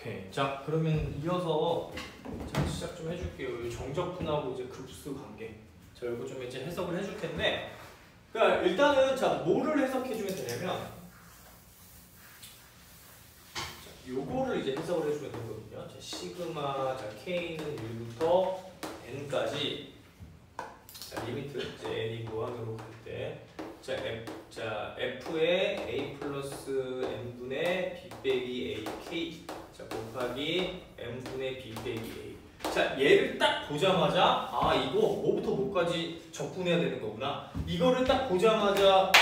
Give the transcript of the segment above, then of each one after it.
오케이. 자, 그러면 이어서 자, 시작 좀 해줄게요. 정적분하고 이제 급수 관계. 자, 이거 좀 이제 해석을 해줄 텐데, 그러니까 일단은 자, 뭐를 해석해주면 되냐면, 자, 요거를 이제 해석을 해주면 되거든요. 자, 시그마, 자, K는 1부터 N까지, 자, 리미트, 이제 N이 무한으로 갈 때, 자, F의 A 플러스 N분의 B 빼기 A K, 자, 곱하기 N분의 B 빼기 A. 자, 얘를 딱 보자마자, 아, 이거 뭐부터 뭐까지 적분해야 되는 거구나. 이거를 딱 보자마자,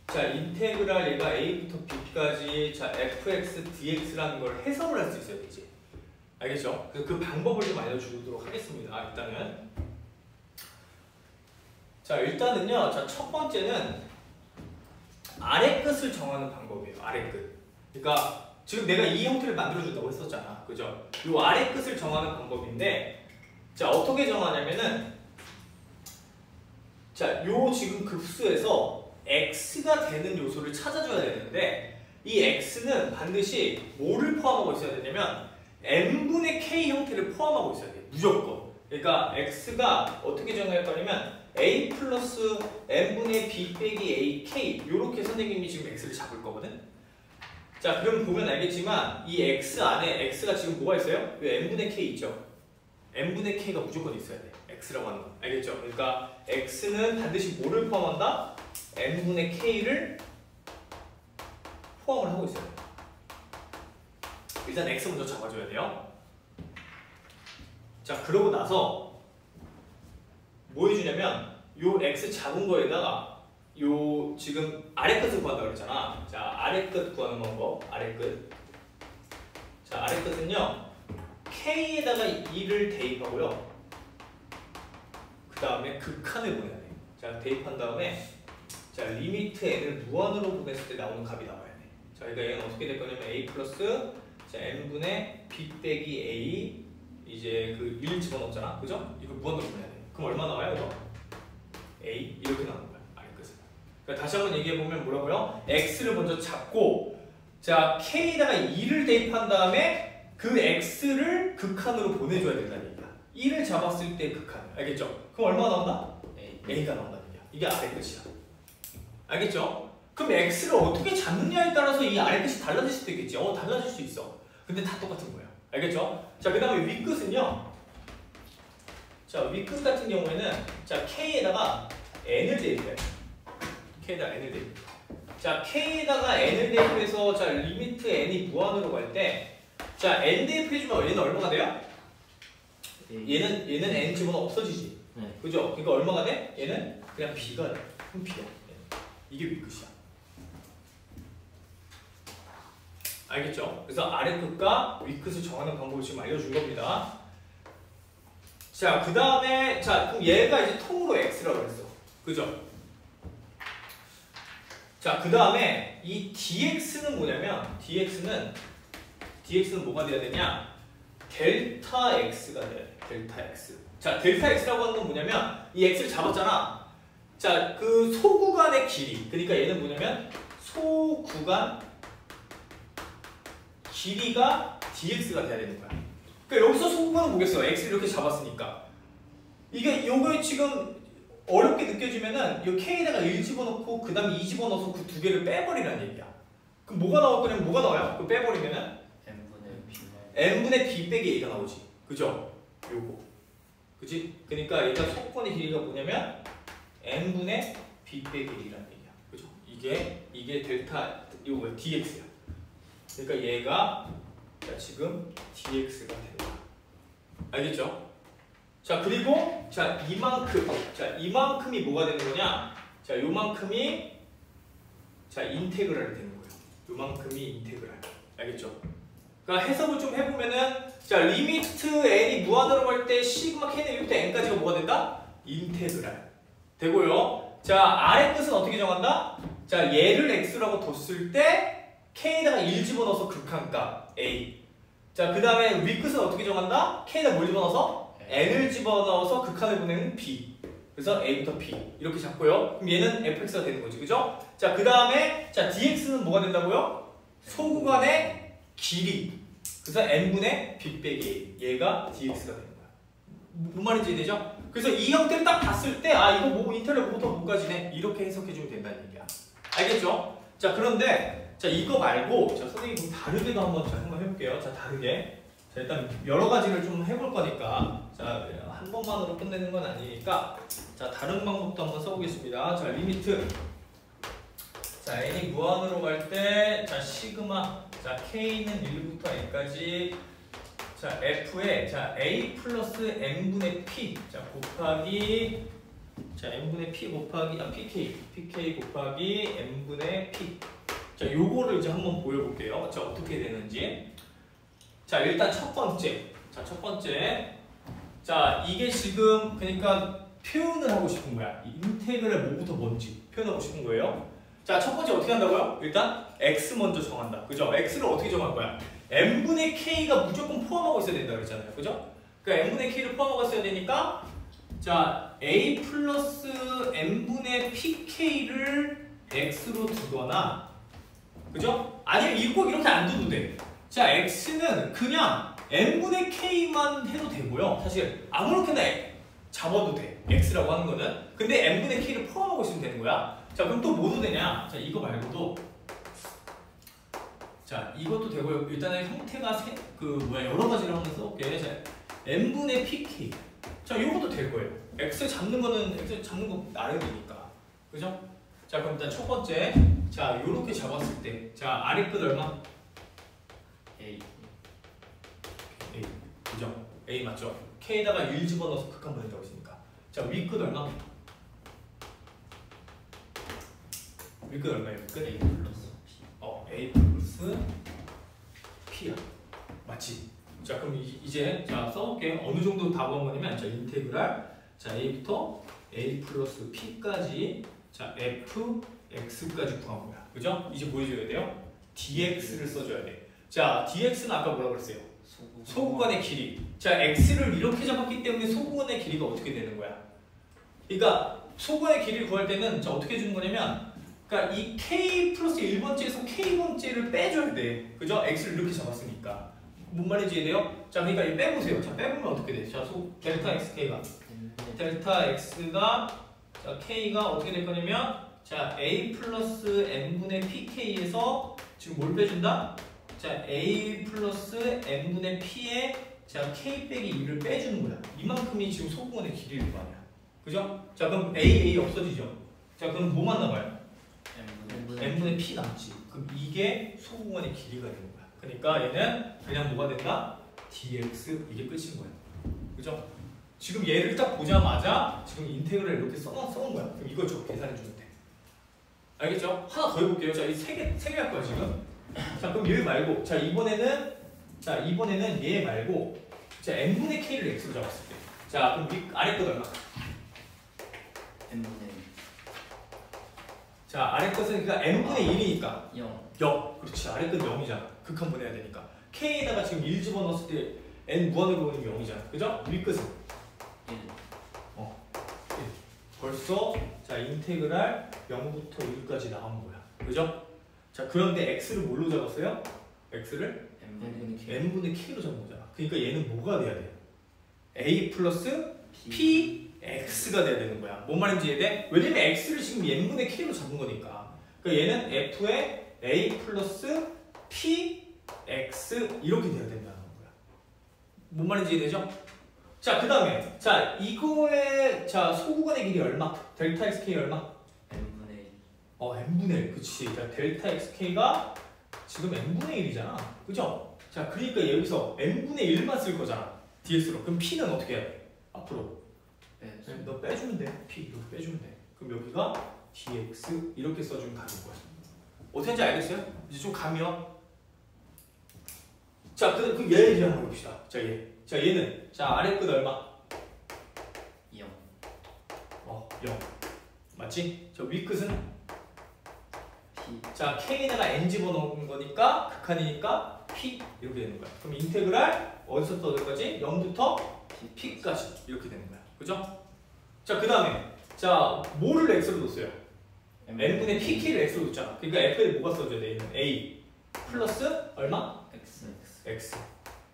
자, 인테그랄 얘가 A부터 B까지, 자, fx, dx라는 걸 해석을 할 수 있어야 되지. 알겠죠? 그래서 그 방법을 좀 알려주도록 하겠습니다. 일단은. 자, 일단은요, 자, 첫 번째는 아래 끝을 정하는 방법이에요. 아래 끝. 그러니까 지금 내가 이 형태를 만들어준다고 했었잖아. 그죠? 이 아래 끝을 정하는 방법인데, 자, 어떻게 정하냐면은, 자, 요 지금 급수에서 x가 되는 요소를 찾아줘야 되는데, 이 x는 반드시 뭐를 포함하고 있어야 되냐면, n분의 k 형태를 포함하고 있어야 돼. 무조건. 그러니까 x가 어떻게 정할 거냐면, a 플러스 n분의 b 빼기 a k, 요렇게 선생님이 지금 x를 잡을 거거든. 자, 그럼 보면 알겠지만 이 x 안에 x가 지금 뭐가 있어요? 이 n분의 k 있죠? n분의 k가 무조건 있어야 돼. x라고 하는 거. 알겠죠? 그러니까 x는 반드시 뭐를 포함한다? n분의 k를 포함을 하고 있어야 돼. 일단 x 먼저 잡아줘야 돼요. 자, 그러고 나서 뭐 해주냐면 요 x 잡은 거에다가 요 지금 아래 끝을 구한다고 그랬잖아. 자, 아래 끝 구하는 방법. 아래 끝. 자, 아래 끝은요, k에다가 2를 대입하고요. 그 다음에 극한을 보내야 돼. 자, 대입한 다음에 자, 리미트 n을 무한으로 보냈을 때 나오는 값이 나와야 돼. 자, 그러니까 얘는 어떻게 될 거냐면 a 플러스 자, n분의 b 빼기 a, 이제 그 1 집어넣었잖아. 그죠? 이거 무한으로 보내야 돼. 그럼 얼마 나와요, 이거? a 이렇게 나오는 거야. 아래 끝은. 그러니까 다시 한번 얘기해 보면 뭐라고요? x를 먼저 잡고, 자, k에다가 2를 대입한 다음에 그 x를 극한으로 보내줘야 된다는 얘기야. 1을 잡았을 때 극한. 알겠죠? 그럼 얼마 나온다? a가 나온다는 얘기야. 이게 아래 끝이야. 알겠죠? 그럼 x를 어떻게 잡느냐에 따라서 이 아래 끝이 달라질 수도 있겠지. 달라질 수 있어. 근데 다 똑같은 거예요. 알겠죠? 자, 그 다음에 윗끝은요. 자, 윗끝 같은 경우에는 자, k에다가 n을 대입해. k에다가 n을 대입. 자, k에다가 n을 대입해서 자, 리미트 n이 무한으로 갈 때, 자, n 대입해주면 얘는 얼마가 돼요? 얘는 n 집어넣으면 없어지지. 네. 그죠? 그러니까 얼마가 돼? 얘는 그냥 b가 돼. 그럼 b야. 이게 윗끝이야. 알겠죠? 그래서 아래 끝과 윗끝을 정하는 방법을 지금 알려준 겁니다. 자, 그 다음에, 자, 그럼 얘가 이제 통으로 x라고 그랬어. 그죠? 자, 그 다음에 이 dx는 뭐냐면, dx는 뭐가 돼야 되냐? 델타 x가 돼야 돼. 델타 x. 자, 델타 x라고 하는 건 뭐냐면, 이 x를 잡았잖아. 자, 그 소구간의 길이. 그러니까 얘는 뭐냐면, 소구간 길이가 dx가 돼야 되는 거야. 그러니까 여기서 소구간은 뭐겠어? x를 이렇게 잡았으니까. 이게 요거 지금 어렵게 느껴지면은 이 k에다가 1 집어넣고 그 다음에 2 집어넣어서 그 두 개를 빼버리라는 얘기야. 그럼 뭐가 나올 거냐면 뭐가 나와요? 그 빼버리면은 n분의 b 빼기 a가 나오지. 그죠? 요거. 그치? 그러니까 얘가 소구간의 길이가 뭐냐면 n분의 b 빼기 a라는 얘기야. 그죠? 이게 델타 요거 dx야. 그러니까 얘가 자, 지금 dx가 된다. 알겠죠? 자, 그리고 자, 이만큼이 뭐가 되는 거냐? 자, 요만큼이 자, 인테그랄이 되는 거예요. 요만큼이 인테그랄. 알겠죠? 그러니까 해석을 좀 해보면은 자, 리미트 n이 무한으로 갈 때 시그마 k는 1부터 n까지가 뭐가 된다? 인테그랄. 되고요. 자, 아래 끝은 어떻게 정한다? 자, 얘를 x라고 뒀을 때 k에다가 1 집어넣어서 극한값 a. 자, 그 다음에 윗끝은 어떻게 정한다? k에다 뭘 집어넣어서? n을 집어넣어서 극한을 보내는 b. 그래서 a부터 b 이렇게 잡고요. 그럼 얘는 fx가 되는 거지, 그죠? 자, 그 다음에 자, dx는 뭐가 된다고요? 소구간의 길이. 그래서 n분의 b 빼기 a. 얘가 dx가 되는 거야. 뭔 말인지 이해되죠? 그래서 이 형태를 딱 봤을 때 아 이거 뭐 인텔의 뭐부터 뭐까지네 이렇게 해석해주면 된다는 얘기야. 알겠죠? 자 그런데 자 이거 말고 자 선생님 좀 다르게도 한번 해볼게요. 자 다르게 자 일단 여러 가지를 좀 해볼 거니까 자 한 번만으로 끝내는 건 아니니까 자 다른 방법도 한번 써보겠습니다. 자 리미트 자 n이 무한으로 갈 때 자 시그마 자 k는 1부터 n까지 자 f에 자 a 플러스 n분의 p 자 곱하기 자 n분의 p 곱하기 pk 곱하기 n분의 p 자 요거를 이제 한번 보여볼게요. 자 어떻게 되는지 자 일단 첫 번째 자 이게 지금 그러니까 표현을 하고 싶은 거야. 인테그랄 뭐부터 뭔지 표현하고 싶은 거예요. 자 첫 번째 어떻게 한다고요? 일단 x 먼저 정한다. 그죠? x를 어떻게 정할 거야? n분의 k가 무조건 포함하고 있어야 된다 그랬잖아요. 그죠? 그러니까 n분의 k를 포함하고 있어야 되니까 자 a 플러스 n분의 pk를 x로 두거나 그죠? 아니면 이거 이렇게 안 둬도 돼. 자 x는 그냥 n분의 k만 해도 되고요. 사실 아무렇게나 잡아도 돼. x라고 하는 거는. 근데 n분의 k를 포함하고 있으면 되는 거야. 자 그럼 또 뭐도 되냐? 자 이거 말고도 자 이것도 되고요. 일단은 형태가 여러 가지를 한번 써볼게. 자 n분의 pk 자 이것도 될 거예요. x 잡는 거 나름이니까 그죠? 자 그럼 일단 첫 번째 자 요렇게 잡았을 때 자 아래 끝 얼마? a 그죠? a 맞죠? k에다가 1 집어넣어서 극한 보낸다고 했으니까 자 위 끝 얼마? 위 끝 얼마예요? 끝 a 플러스 p a 플러스 p야 맞지? 자 그럼 이제 자 써볼게요. 어느 정도 다 구한 거냐면 자 인테그랄 자 a부터 a 플러스 p까지 자 fx까지 구한 거야. 그죠? 이제 뭐 해줘야 돼요? dx를 써줘야 돼. 자 dx는 아까 뭐라 그랬어요? 소구간의 길이. 자 x를 이렇게 잡았기 때문에 소구간의 길이가 어떻게 되는 거야? 그러니까 소구간의 길이를 구할 때는 자 어떻게 해주는 거냐면 그러니까 이 k 플러스 1번째에서 k번째를 빼줘야 돼. 그죠? x를 이렇게 잡았으니까. 뭔 말인지 이해돼요? 자 그러니까 이 빼보세요. 자 빼보면 어떻게 돼? 자 델타 xk가 델타 x가 자 k가 어떻게 될 거냐면 자 a 플러스 n분의 pk에서 지금 뭘 빼준다? 자 a 플러스 n분의 p에 자 k 빼기 2를 빼주는 거야. 이만큼이 지금 소구간의 길이일 거 아니야. 그죠? 자 그럼 a 없어지죠? 자 그럼 뭐만 남아요? n분의 p 남지. 그럼 이게 소구간의 길이가 되는 거야. 그러니까 얘는 그냥 뭐가 된다? dx 이게 끝인 거야. 그죠? 지금 얘를 딱 보자마자 지금 인테그랄 이렇게 써놓은 거야. 그럼 이걸 저 계산해 주면 돼. 알겠죠? 하나 더 해볼게요. 자, 이 세 개 할 거야 지금. 자, 그럼 얘 말고, 자 이번에는 얘 말고, 자 n분의 k를 x로 잡았을 때, 자 그럼 아래 것 얼마? n분의 자 아래 것은 그러니까 n분의 1이니까 0. 그렇지. 아래 건 0이잖아. 극한 보내야 되니까. k에다가 지금 1 집어넣었을 때 n 무한으로 오는 게 0이잖아. 그죠? 위 끝은 1. 1. 벌써 자 인테그랄 0부터 1까지 나온 거야. 그죠? 자 그런데 x를 뭘로 잡았어요? x를 n분의 k로 잡은 거잖아. 그러니까 얘는 뭐가 돼야 돼? a 플러스 px가 돼야 되는 거야. 뭔 말인지 이해돼? 왜냐면 x를 지금 n분의 k로 잡은 거니까. 그러니까 얘는 f의 a 플러스 px 이렇게 돼야 된다는 거야. 뭔 말인지 이해되죠? 자, 그 다음에 자 이거의 자 소구간의 길이 얼마? 델타 xk 얼마? n분의 1. n분의 1. 그치. 자 델타 xk가 지금 n분의 1이잖아. 그죠? 자 그러니까 여기서 n분의 1만 쓸 거잖아. dx로. 그럼 p는 어떻게 해야 돼? 앞으로 너 빼주면 돼. p 이렇게 빼주면 돼. 그럼 여기가 dx 이렇게 써주면 가는 거야. 어떻게 하는지 알겠어요? 이제 좀 감이 와? 자, 그럼 얘 이제 한번 봅시다. 자, 얘는 자 아래 끝 얼마? 0. 0. 맞지? 저 위 끝은? p. 자, k에다가 n 집어넣은 거니까 극한이니까 p 이렇게 되는 거야. 그럼 인테그랄 어디서 써줄 거지? 0부터 p까지 이렇게 되는 거야. 그죠? 자, 그 다음에 자 뭐를 x로 뒀어요? n분의 pk를 x로 뒀잖아. 그러니까 f에 뭐가 써줘야 돼? a 플러스 얼마? x. x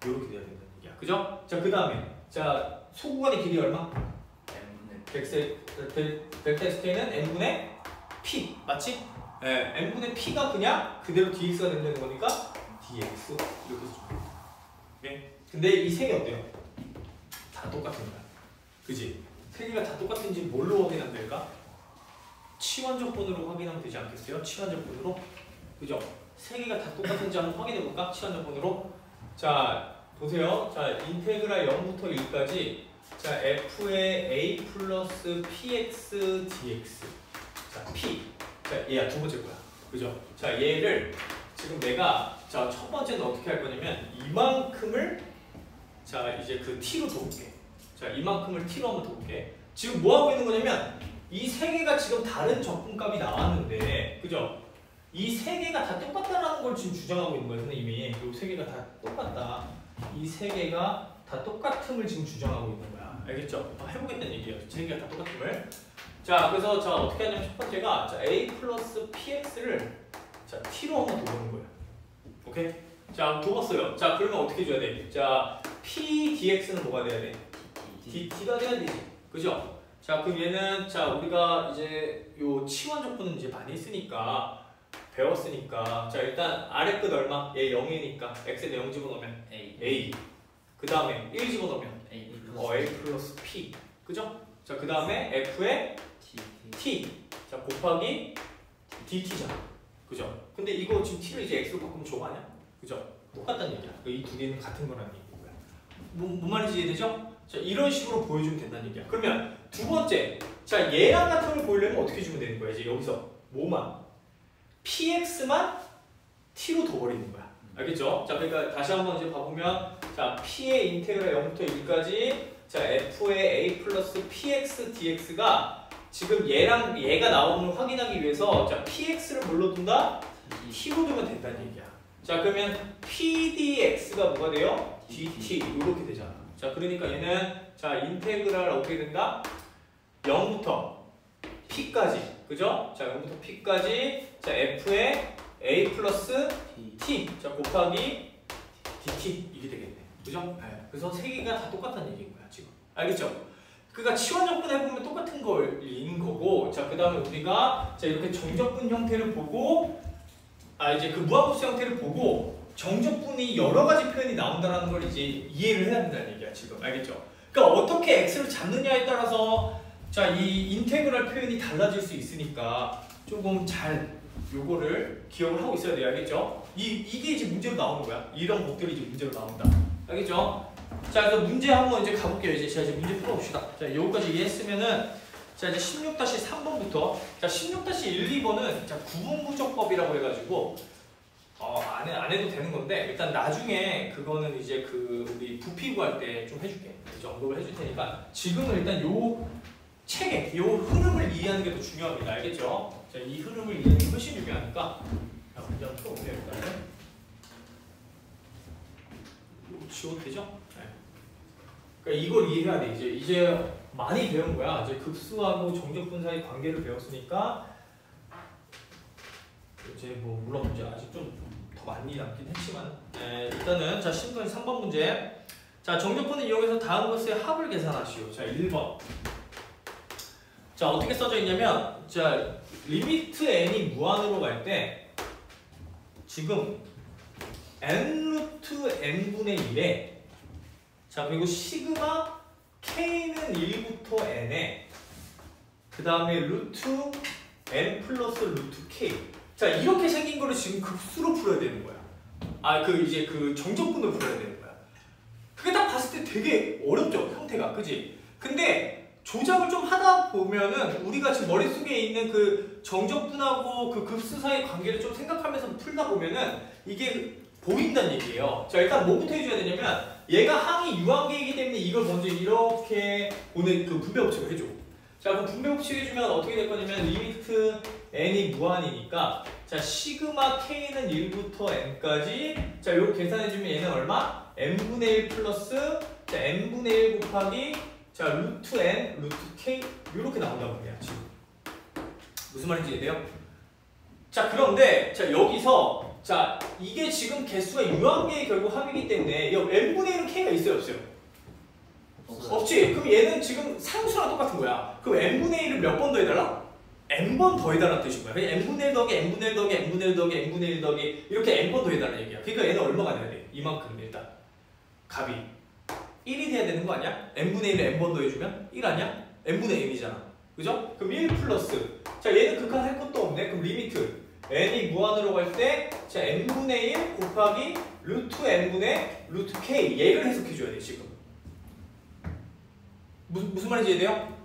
이렇게 돼야 된다는 얘기야. 그죠? 자, 그 다음에 자 소구간의 길이 얼마? 델타 xk는 n분의 p 맞지? 네, n분의 p가 그냥 그대로 dx가 된다는 거니까 dx 이렇게 써줍니다. 네? 근데 이 세 개 어때요? 다 똑같은 거야. 그지? 세 개가 다 똑같은지 뭘로 확인하면 될까? 치환적분으로 확인하면 되지 않겠어요? 치환적분으로? 그죠? 세 개가 다 똑같은지 한번 확인해 볼까? 치환적분으로. 자, 보세요. 자, 인테그랄 0부터 1까지 자, f의 a 플러스 px dx. 자, p. 자, 얘야 두 번째 거야. 그죠? 자, 얘를 지금 내가 자, 첫 번째는 어떻게 할 거냐면 이만큼을 자, 이제 그 t로 둬볼게. 자, 이만큼을 t로 한번 둬볼게. 지금 뭐 하고 있는 거냐면 이 세 개가 지금 다른 적분값이 나왔는데, 그죠? 이 세 개가 다 똑같다라는 걸 지금 주장하고 있는 거예요, 선생님이. 이 세 개가 다 똑같다. 이 세 개가 다 똑같음을 지금 주장하고 있는 거야. 알겠죠? 해보겠다는 얘기예요. 세 개가 다 똑같음을. 자, 그래서 자 어떻게 하냐면 첫 번째가 자, a 플러스 px를 자 t로 한번 둬보는 거예요. 오케이? 자, 둬봤어요. 자, 그러면 어떻게 줘야 돼? 자, p dx는 뭐가 돼야 돼? dt가 돼야 되지. 그죠? 자, 그럼 얘는 자 우리가 이제 요 치환적분은 이제 많이 했으니까 배웠으니까 자 일단 아래 끝 얼마? 얘 0이니까 x에 0 집어넣으면 a. 그 다음에 1 집어넣으면 a 플러스 p. 그죠? 자, 그 다음에 f에 t. 자, 곱하기 dt잖아. 그죠? 근데 이거 지금 t를 이제 x로 바꾸면 조 아니야? 그죠? 똑같다는 얘기야. 이 두 개는 같은 거라는 얘기고요. 뭔 말인지 이해되죠? 자, 이런 식으로 보여주면 된다는 얘기야. 그러면 두 번째, 자 얘랑 같은 걸 보이려면 어떻게 주면 되는 거야? 이제 여기서 뭐만? px만 t로 둬버리는 거야. 알겠죠? 자, 그러니까 다시 한번 이제 봐보면 자 p의 인테그랄 0부터 1까지 자 f의 a 플러스 px dx가 지금 얘랑 얘가 나오는 걸 확인하기 위해서 자 px를 뭘로 둔다? t로 두면 된다는 얘기야. 자, 그러면 pdx가 뭐가 돼요? dt 이렇게 되잖아. 자, 그러니까 얘는 자 인테그랄 어떻게 된다? 0부터 p까지. 그죠? 자, 0부터 p까지 자 f의 a 플러스 t 자 곱하기 dt 이게 되겠네. 그죠? 네. 그래서 세 개가 다 똑같다는 얘기인 거야 지금. 알겠죠? 그러니까 치환적분 해보면 똑같은 걸인 거고, 자 그 다음에 우리가 자 이렇게 정적분 형태를 보고 이제 그 무한급수 형태를 보고 정적분이 여러 가지 표현이 나온다는 걸 이제 이해를 해야 된다는 얘기야 지금. 알겠죠? 그러니까 어떻게 x를 잡느냐에 따라서 자 이 인테그랄 표현이 달라질 수 있으니까 조금 잘 요거를 기억을 하고 있어야 돼요. 알겠죠? 이게 이제 문제로 나오는 거야. 이런 것들이 이제 문제로 나온다. 알겠죠? 자, 그래서 문제 한번 이제 가볼게요. 이제 문제 풀어봅시다. 자, 여기까지 이해했으면은 자 이제 16-3번부터 자 16-1, 2번은 자 구분부적법이라고 해가지고 안 해도 되는 건데 일단 나중에 그거는 이제 그 우리 부피 구할 때 좀 해줄게. 이제 언급을 해줄 테니까 지금은 일단 요 책의 요 흐름을 이해하는 게 더 중요합니다. 알겠죠? 자, 이 흐름을 이해하는 게 훨씬 중요하니까 자, 문제 한번 풀어볼게요. 일단은 이거 지워도 되죠? 네. 그러니까 이걸 이해해야 돼. 이제 많이 배운 거야. 이제 급수하고 정적분 사이 관계를 배웠으니까 이제 뭐 물론 이제 아직 좀 더 많이 남긴 했지만 일단은 자 3번 문제. 자, 정적분을 이용해서 다음 것의 합을 계산하시오. 자, 1번. 자, 어떻게 써져 있냐면 자 리미트 n이 무한으로 갈 때 지금 n 루트 n분의 1에 자 그리고 시그마 k는 1부터 n에 그 다음에 루트 n 플러스 루트 k 자 이렇게 생긴 거를 지금 급수로 풀어야 되는 거야. 이제 그 정적분으로 풀어야 되는 거야. 그게 딱 봤을 때 되게 어렵죠, 형태가. 그지? 근데 조작을 좀 하다 보면은 우리가 지금 머릿속에 있는 그 정적분하고 그 급수 사이 관계를 좀 생각하면서 풀다 보면은 이게 보인다는 얘기예요. 자, 일단 뭐부터 해줘야 되냐면 얘가 항이 유한계이기 때문에 이걸 먼저 이렇게 오늘 그 분배 법칙을 해줘. 자, 그럼 분배 법칙 해주면 어떻게 될 거냐면 리미트 n이 무한이니까 자 시그마 k는 1부터 n까지 자 이렇게 계산해주면 얘는 얼마? n분의 1 플러스 자 n분의 1 곱하기 자 루트 n 루트 k 이렇게 나온다고 해요 지금. 무슨 말인지 이해돼요? 자, 그런데 자 여기서 자 이게 지금 개수가 유한계의 결국 합이기 때문에 이 n분의 1은 k가 있어요 없어요? 없지. 그럼 얘는 지금 상수랑 똑같은 거야. 그럼 n분의 1을 몇 번 더해달라? n번 더해달라는 뜻인 거야. 그냥 n분의 1 더하기 n분의 1 더하기 n분의 1 더하기 n분의 1 더하기 이렇게 n번 더해달라는 얘기야. 그러니까 얘는 얼마가 돼야 돼? 이만큼 일단 값이 1이 돼야 되는 거 아니야? n분의 1을 n번 더해주면 1 아니야? n분의 1이잖아. 그죠? 그럼 1 플러스 자 얘는 극한할 것도 없네. 그럼 리미트 n이 무한으로 갈 때 자 n분의 1 곱하기 루트 n분의 루트 k 얘를 해석해줘야 돼 지금. 무슨 말인지 이해돼요?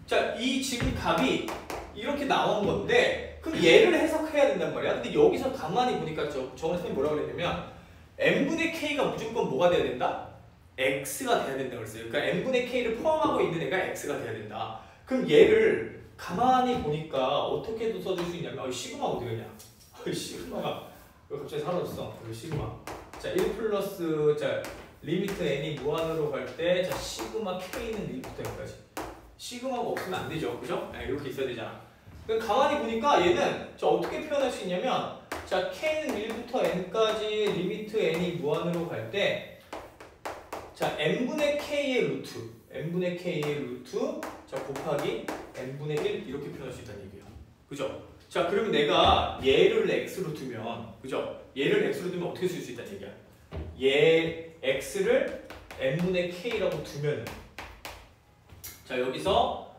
자, 이 지금 값이 이렇게 나온 건데 그럼 얘를 해석해야 된단 말이야. 근데 여기서 가만히 보니까 저번에 선생님이 뭐라고 그랬냐면 n분의 k가 무조건 뭐가 돼야 된다? x가 돼야 된다고 그랬어요. 그러니까 n분의 k를 포함하고 있는 애가 x가 돼야 된다. 그럼 얘를 가만히 보니까 어떻게도 써줄 수 있냐면 시그마 어디 갔냐? 시그마가 왜 갑자기 사라졌어? 시그마. 자, 1 플러스 자 리미트 n이 무한으로 갈 때 자 시그마 k는 1부터 n까지. 시그마가 없으면 안 되죠, 그죠? 네, 이렇게 있어야 되잖아. 그러니까 가만히 보니까 얘는 자 어떻게 표현할 수 있냐면 자 k는 1부터 n까지 리미트 n이 무한으로 갈 때 자 n분의 k의 루트 자 곱하기 n분의 1 이렇게 표현할 수 있다는 얘기예요. 그죠? 자 그러면 내가 얘를 x로 두면 그죠? 얘를 x로 두면 어떻게 쓸 수 있다는 얘기야? 얘 x를 n분의 k라고 두면 자 여기서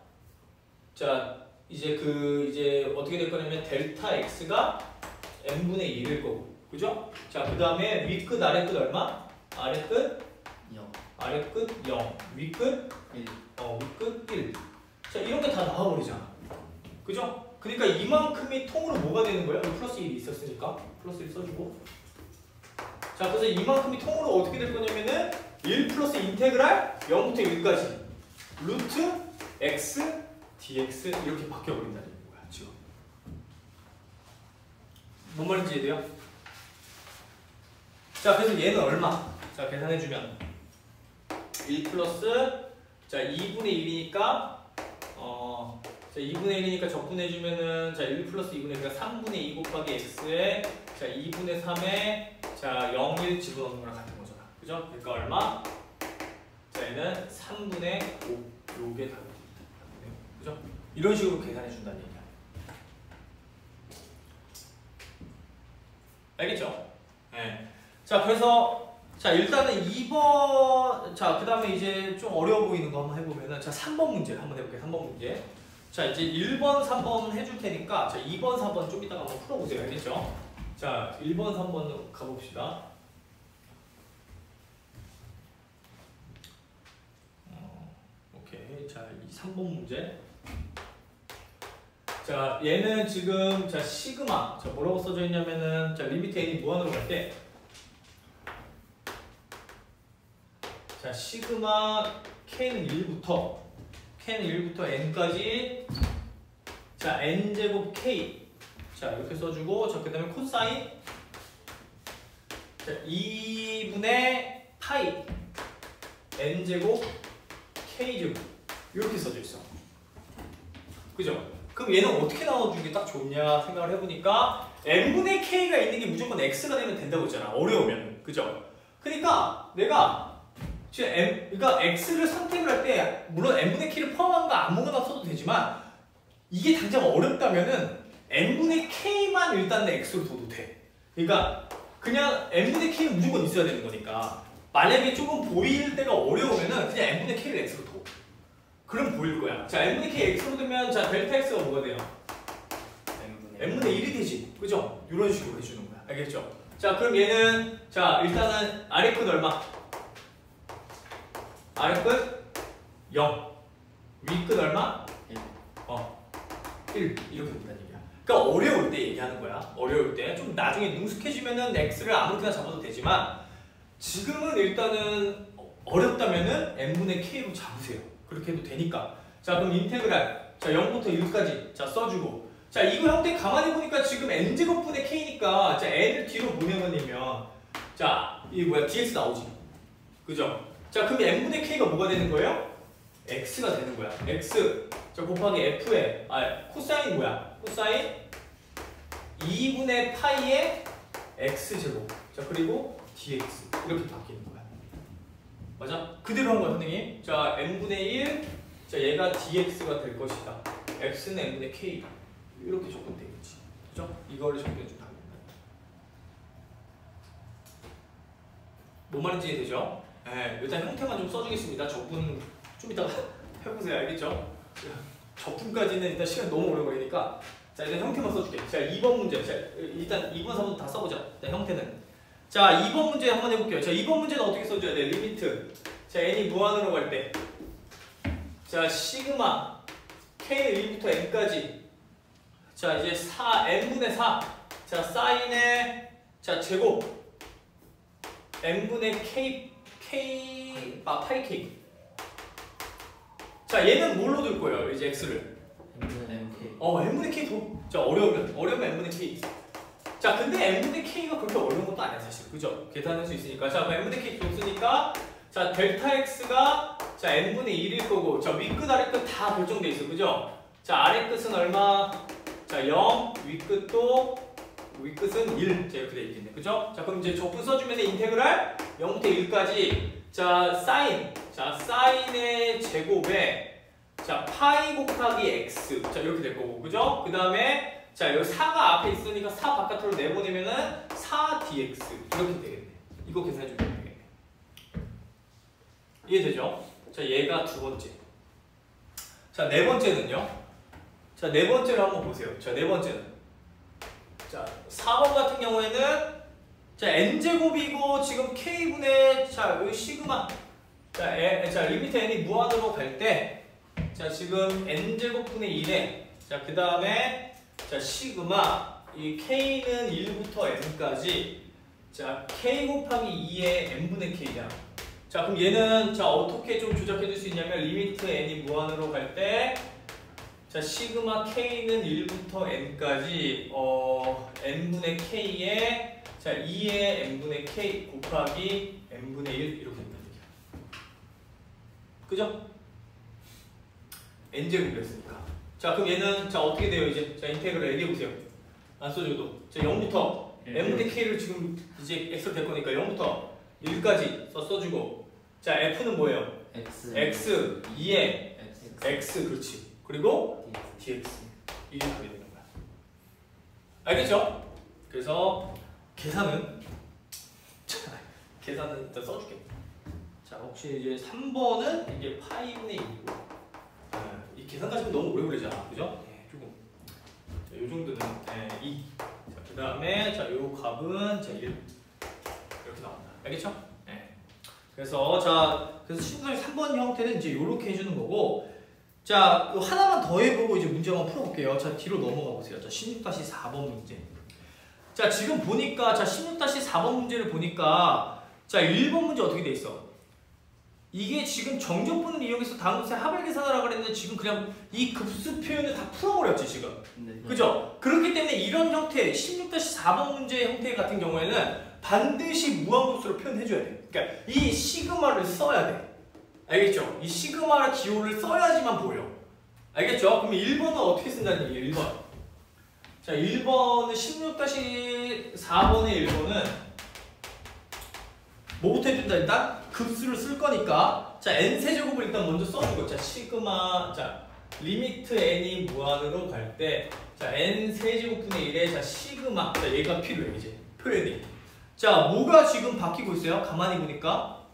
자 이제 어떻게 될 거냐면 델타 x가 n분의 1일 거고 그죠? 자 그 다음에 위끝 아래끝 얼마? 아래끝 0 아래끝 0 위끝 1 위끝 1 자 이렇게 다 나와버리잖아 그죠? 그러니까 이만큼이 통으로 뭐가 되는 거야? 플러스 1이 있었으니까 플러스 1 써주고 자 그래서 이만큼이 통으로 어떻게 될 거냐면은 1 플러스 인테그랄 0부터 1까지 루트 x dx 이렇게 바뀌어버린다는 거야 지금. 뭔 말인지 이해돼요? 자 그래서 얘는 얼마? 자 계산해주면 1 플러스 자 2분의 1이니까 자 2분의 1이니까 적분해주면은 자 1 플러스 2분의 1이니까 3분의 2 곱하기 x에 자 2분의 3에 자 0, 1 집어넣는 거랑 같은 거잖아. 그죠? 그러니까 얼마? 자 얘는 3분의 5 요게 답이 됩니다. 그죠? 이런 식으로 계산해 준다는 얘기야. 알겠죠? 네. 자 그래서 자 일단은 2번 자 그 다음에 이제 좀 어려워 보이는 거 한번 해보면은 자 3번 문제 한번 해볼게요. 3번 문제. 자 이제 1번, 3번 해줄 테니까 자 2번, 4번 좀 이따가 한번 풀어보세요. 알겠죠? 자 1번, 3번 가봅시다. 오케이. 자 3번 문제. 자 얘는 지금 자 시그마 자 뭐라고 써져 있냐면은 자 리미트 n이 무한으로 갈 때 자 시그마 k는 1부터 n까지 자 n제곱 k 자 이렇게 써주고 자 그 다음에 코사인 자 2분의 파이 n제곱 k제곱 이렇게 써져 있어. 그죠? 그럼 얘는 어떻게 나눠주는 게 딱 좋냐 생각을 해보니까 n분의 k가 있는 게 무조건 x가 되면 된다고 했잖아. 어려우면. 그죠? 그러니까 내가 지금 그러니까 x를 선택을 할 때 물론 n분의 k를 포함한 거 아무거나 써도 되지만 이게 당장 어렵다면은 n분의 k만 일단 내 x로 둬도 돼. 그러니까 그냥 n분의 k는 무조건 있어야 되는 거니까 만약에 조금 보일 때가 어려우면은 그냥 n분의 k를 x로 둬. 그럼 보일 거야. 자, n분의 k x로 두면 자 델타 x가 뭐가 돼요? n분의 1이 되지. 그죠? 이런 식으로 해주는 거야. 알겠죠? 자, 그럼 얘는 자 일단은 아래 끝 얼마? 아래 끝 0. 위 끝 얼마? 1 이렇게 된다는 얘기야. 그러니까 어려울 때 얘기하는 거야. 어려울 때 좀 나중에 능숙해지면은 x를 아무렇게나 잡아도 되지만 지금은 일단은 어렵다면은 n분의 k로 잡으세요. 그렇게 해도 되니까. 자 그럼 인테그랄 자 0부터 1까지 자 써주고 자 이거 형태 가만히 보니까 지금 n제곱분의 k니까 자 n을 뒤로 보내버리면 자 이 뭐야 dx 나오지. 그죠? 자 그럼 n분의 k가 뭐가 되는 거예요? x가 되는 거야. x 자 곱하기 f에 코사인 뭐야? 코사인 2분의 파이에 x제곱. 자, 그리고 dx. 이렇게 바뀌는 거야. 맞아? 그대로 한 거야, 선생님. 자, n분의 1. 자, 얘가 dx가 될 것이다. x는 n분의 k. 이렇게 적으면 되겠지. 그죠? 이거를 적용해주면 됩니다. 뭔 말인지 이해되죠? 네, 일단 형태만 좀 써주겠습니다. 적분 좀 이따가 해보세요. 알겠죠? 적분까지는 일단 시간이 너무 오래 걸리니까 자, 일단 형태만 써줄게. 자, 2번 문제. 자, 일단 2번, 3번 다 써보자. 자, 형태는. 자, 2번 문제 한번 해볼게요. 자, 2번 문제는 어떻게 써줘야 돼? 리미트. 자, n이 무한으로 갈 때. 자, 시그마 k는 1부터 n까지. 자, 이제 4n분의 4. 자, 사인의 자 제곱 n분의 파이 k. 자, 얘는 뭘로 둘 거예요? 이제 x를. n분의 k 더. 자, 어려우면 n분의 k. 자, 근데 n분의 k가 그렇게 어려운 것도 아니야, 사실. 그죠? 계산할 수 있으니까. 자, 그럼 n분의 k 줬으니까 자, 델타 x가 자, n분의 1일 거고. 자, 윗끝 아래끝 다 결정돼 있어. 그죠? 자, 아래끝은 얼마? 자, 0, 윗끝은 1. 자, 이렇게 돼 있겠네. 그죠? 자, 그럼 이제 적분 써주면 인테그랄 0부터 1까지. 자, 사인. 자, 사인의 제곱에 자, 파이 곱하기 x. 자, 이렇게 될 거고. 그죠? 그 다음에 자, 여기 4가 앞에 있으니까 4 바깥으로 내보내면은 4dx. 이렇게 되겠네. 이거 계산해주면 되겠네. 이해되죠? 자, 얘가 두 번째. 자, 네 번째는요. 자, 네 번째를 한번 보세요. 자, 네 번째는. 자, 4번 같은 경우에는 자, n제곱이고 지금 k분의 자, 여기 시그마. 자, 리미트 n이 무한으로 갈 때 자, 지금 n제곱분의 1에 자, 그 다음에 자, 시그마 이 k는 1부터 n까지 자, k 곱하기 2의 n분의 k잖아. 자, 그럼 얘는 자, 어떻게 좀 조작해 줄 수 있냐면 리미트 n이 무한으로 갈 때 자, 시그마 k는 1부터 n까지 n분의 k에 자, 2의 n분의 k 곱하기 n분의 1 이렇게 된다는 얘기야. 그죠? n제곱을 했으니까. 자, 그럼 얘는 자, 어떻게 돼요? 이제 자, 인테그럴 얘기해 보세요. 안 써줘도 자, 0부터 n분의 k를 지금 이제 x로 될 거니까 0부터 1까지 써주고 자, f는 뭐예요? x 2에 x 그렇지. 그리고 dx 이게 답이 되는 거야. 알겠죠? 그래서 계산은 일단 써줄게. 자, 혹시 이제 3번은 이게 파이분의 2고 이 계산까지 너무 오래 걸리잖아. 그죠? 네, 조금. 자, 요 정도는 2. 자, 그 다음에 자, 요 값은 자, 1 이렇게 나온다. 알겠죠? 네. 그래서 신분의 3번 형태는 이제 이렇게 해주는 거고. 자, 하나만 더 해보고 이제 문제 한번 풀어볼게요. 자, 뒤로 넘어가 보세요. 자, 16-4번 문제. 자, 지금 보니까, 자, 16-4번 문제를 보니까, 자, 1번 문제 어떻게 돼 있어? 이게 지금 정적분을 이용해서 다음 것에 합을 계산하라고 그랬는데, 지금 그냥 이 급수 표현을 다 풀어버렸지, 지금. 네. 그죠? 그렇기 때문에 이런 형태, 16-4번 문제 형태 같은 경우에는 반드시 무한급수로 표현해줘야 돼. 그러니까 이 시그마를 써야 돼. 알겠죠? 이 시그마 기호를 써야지만 보여. 알겠죠? 그럼 1번은 어떻게 쓴다는 얘기예요? 1번. 자, 1번은 16-4번의 1번은 뭐부터 해준다? 일단 급수를 쓸 거니까 자, n세제곱을 일단 먼저 써주고 자, 시그마 자, 리미트 n이 무한으로 갈 때 자, n세제곱분의 1에 자, 시그마 자, 얘가 필요해 이제 표현이. 자, 뭐가 지금 바뀌고 있어요? 가만히 보니까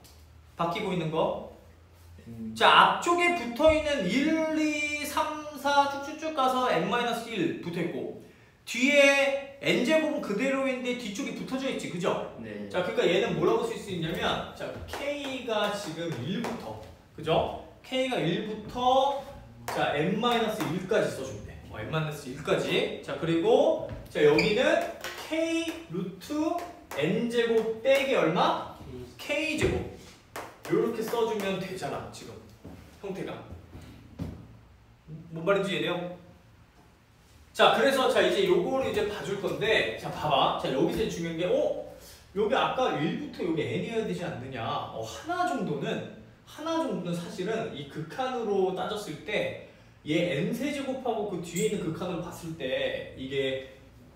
바뀌고 있는 거 자, 앞쪽에 붙어있는 1, 2, 3, 4 쭉쭉쭉 가서 n-1 붙어있고 뒤에 n제곱은 그대로인데 뒤쪽이 붙어져 있지, 그죠? 네. 자, 그러니까 얘는 뭐라고 쓸 수 있냐면 자, k가 지금 1부터 그죠? k가 1부터 자, n-1까지 써주면 돼. n-1까지. 자, 그리고 자, 여기는 k 루트 n제곱 빼기 얼마? k제곱. 이렇게 써주면 되잖아, 지금 형태가. 뭔 말인지 이해돼요? 자, 그래서 자, 이제 요거를 이제 봐줄 건데, 자, 봐봐. 자, 여기서 중요한 게, 여기 아까 1부터 여기 n이어야 되지 않느냐. 하나 정도는 사실은 이 극한으로 따졌을 때, 얘 n세제곱하고 그 뒤에 있는 극한으로 봤을 때, 이게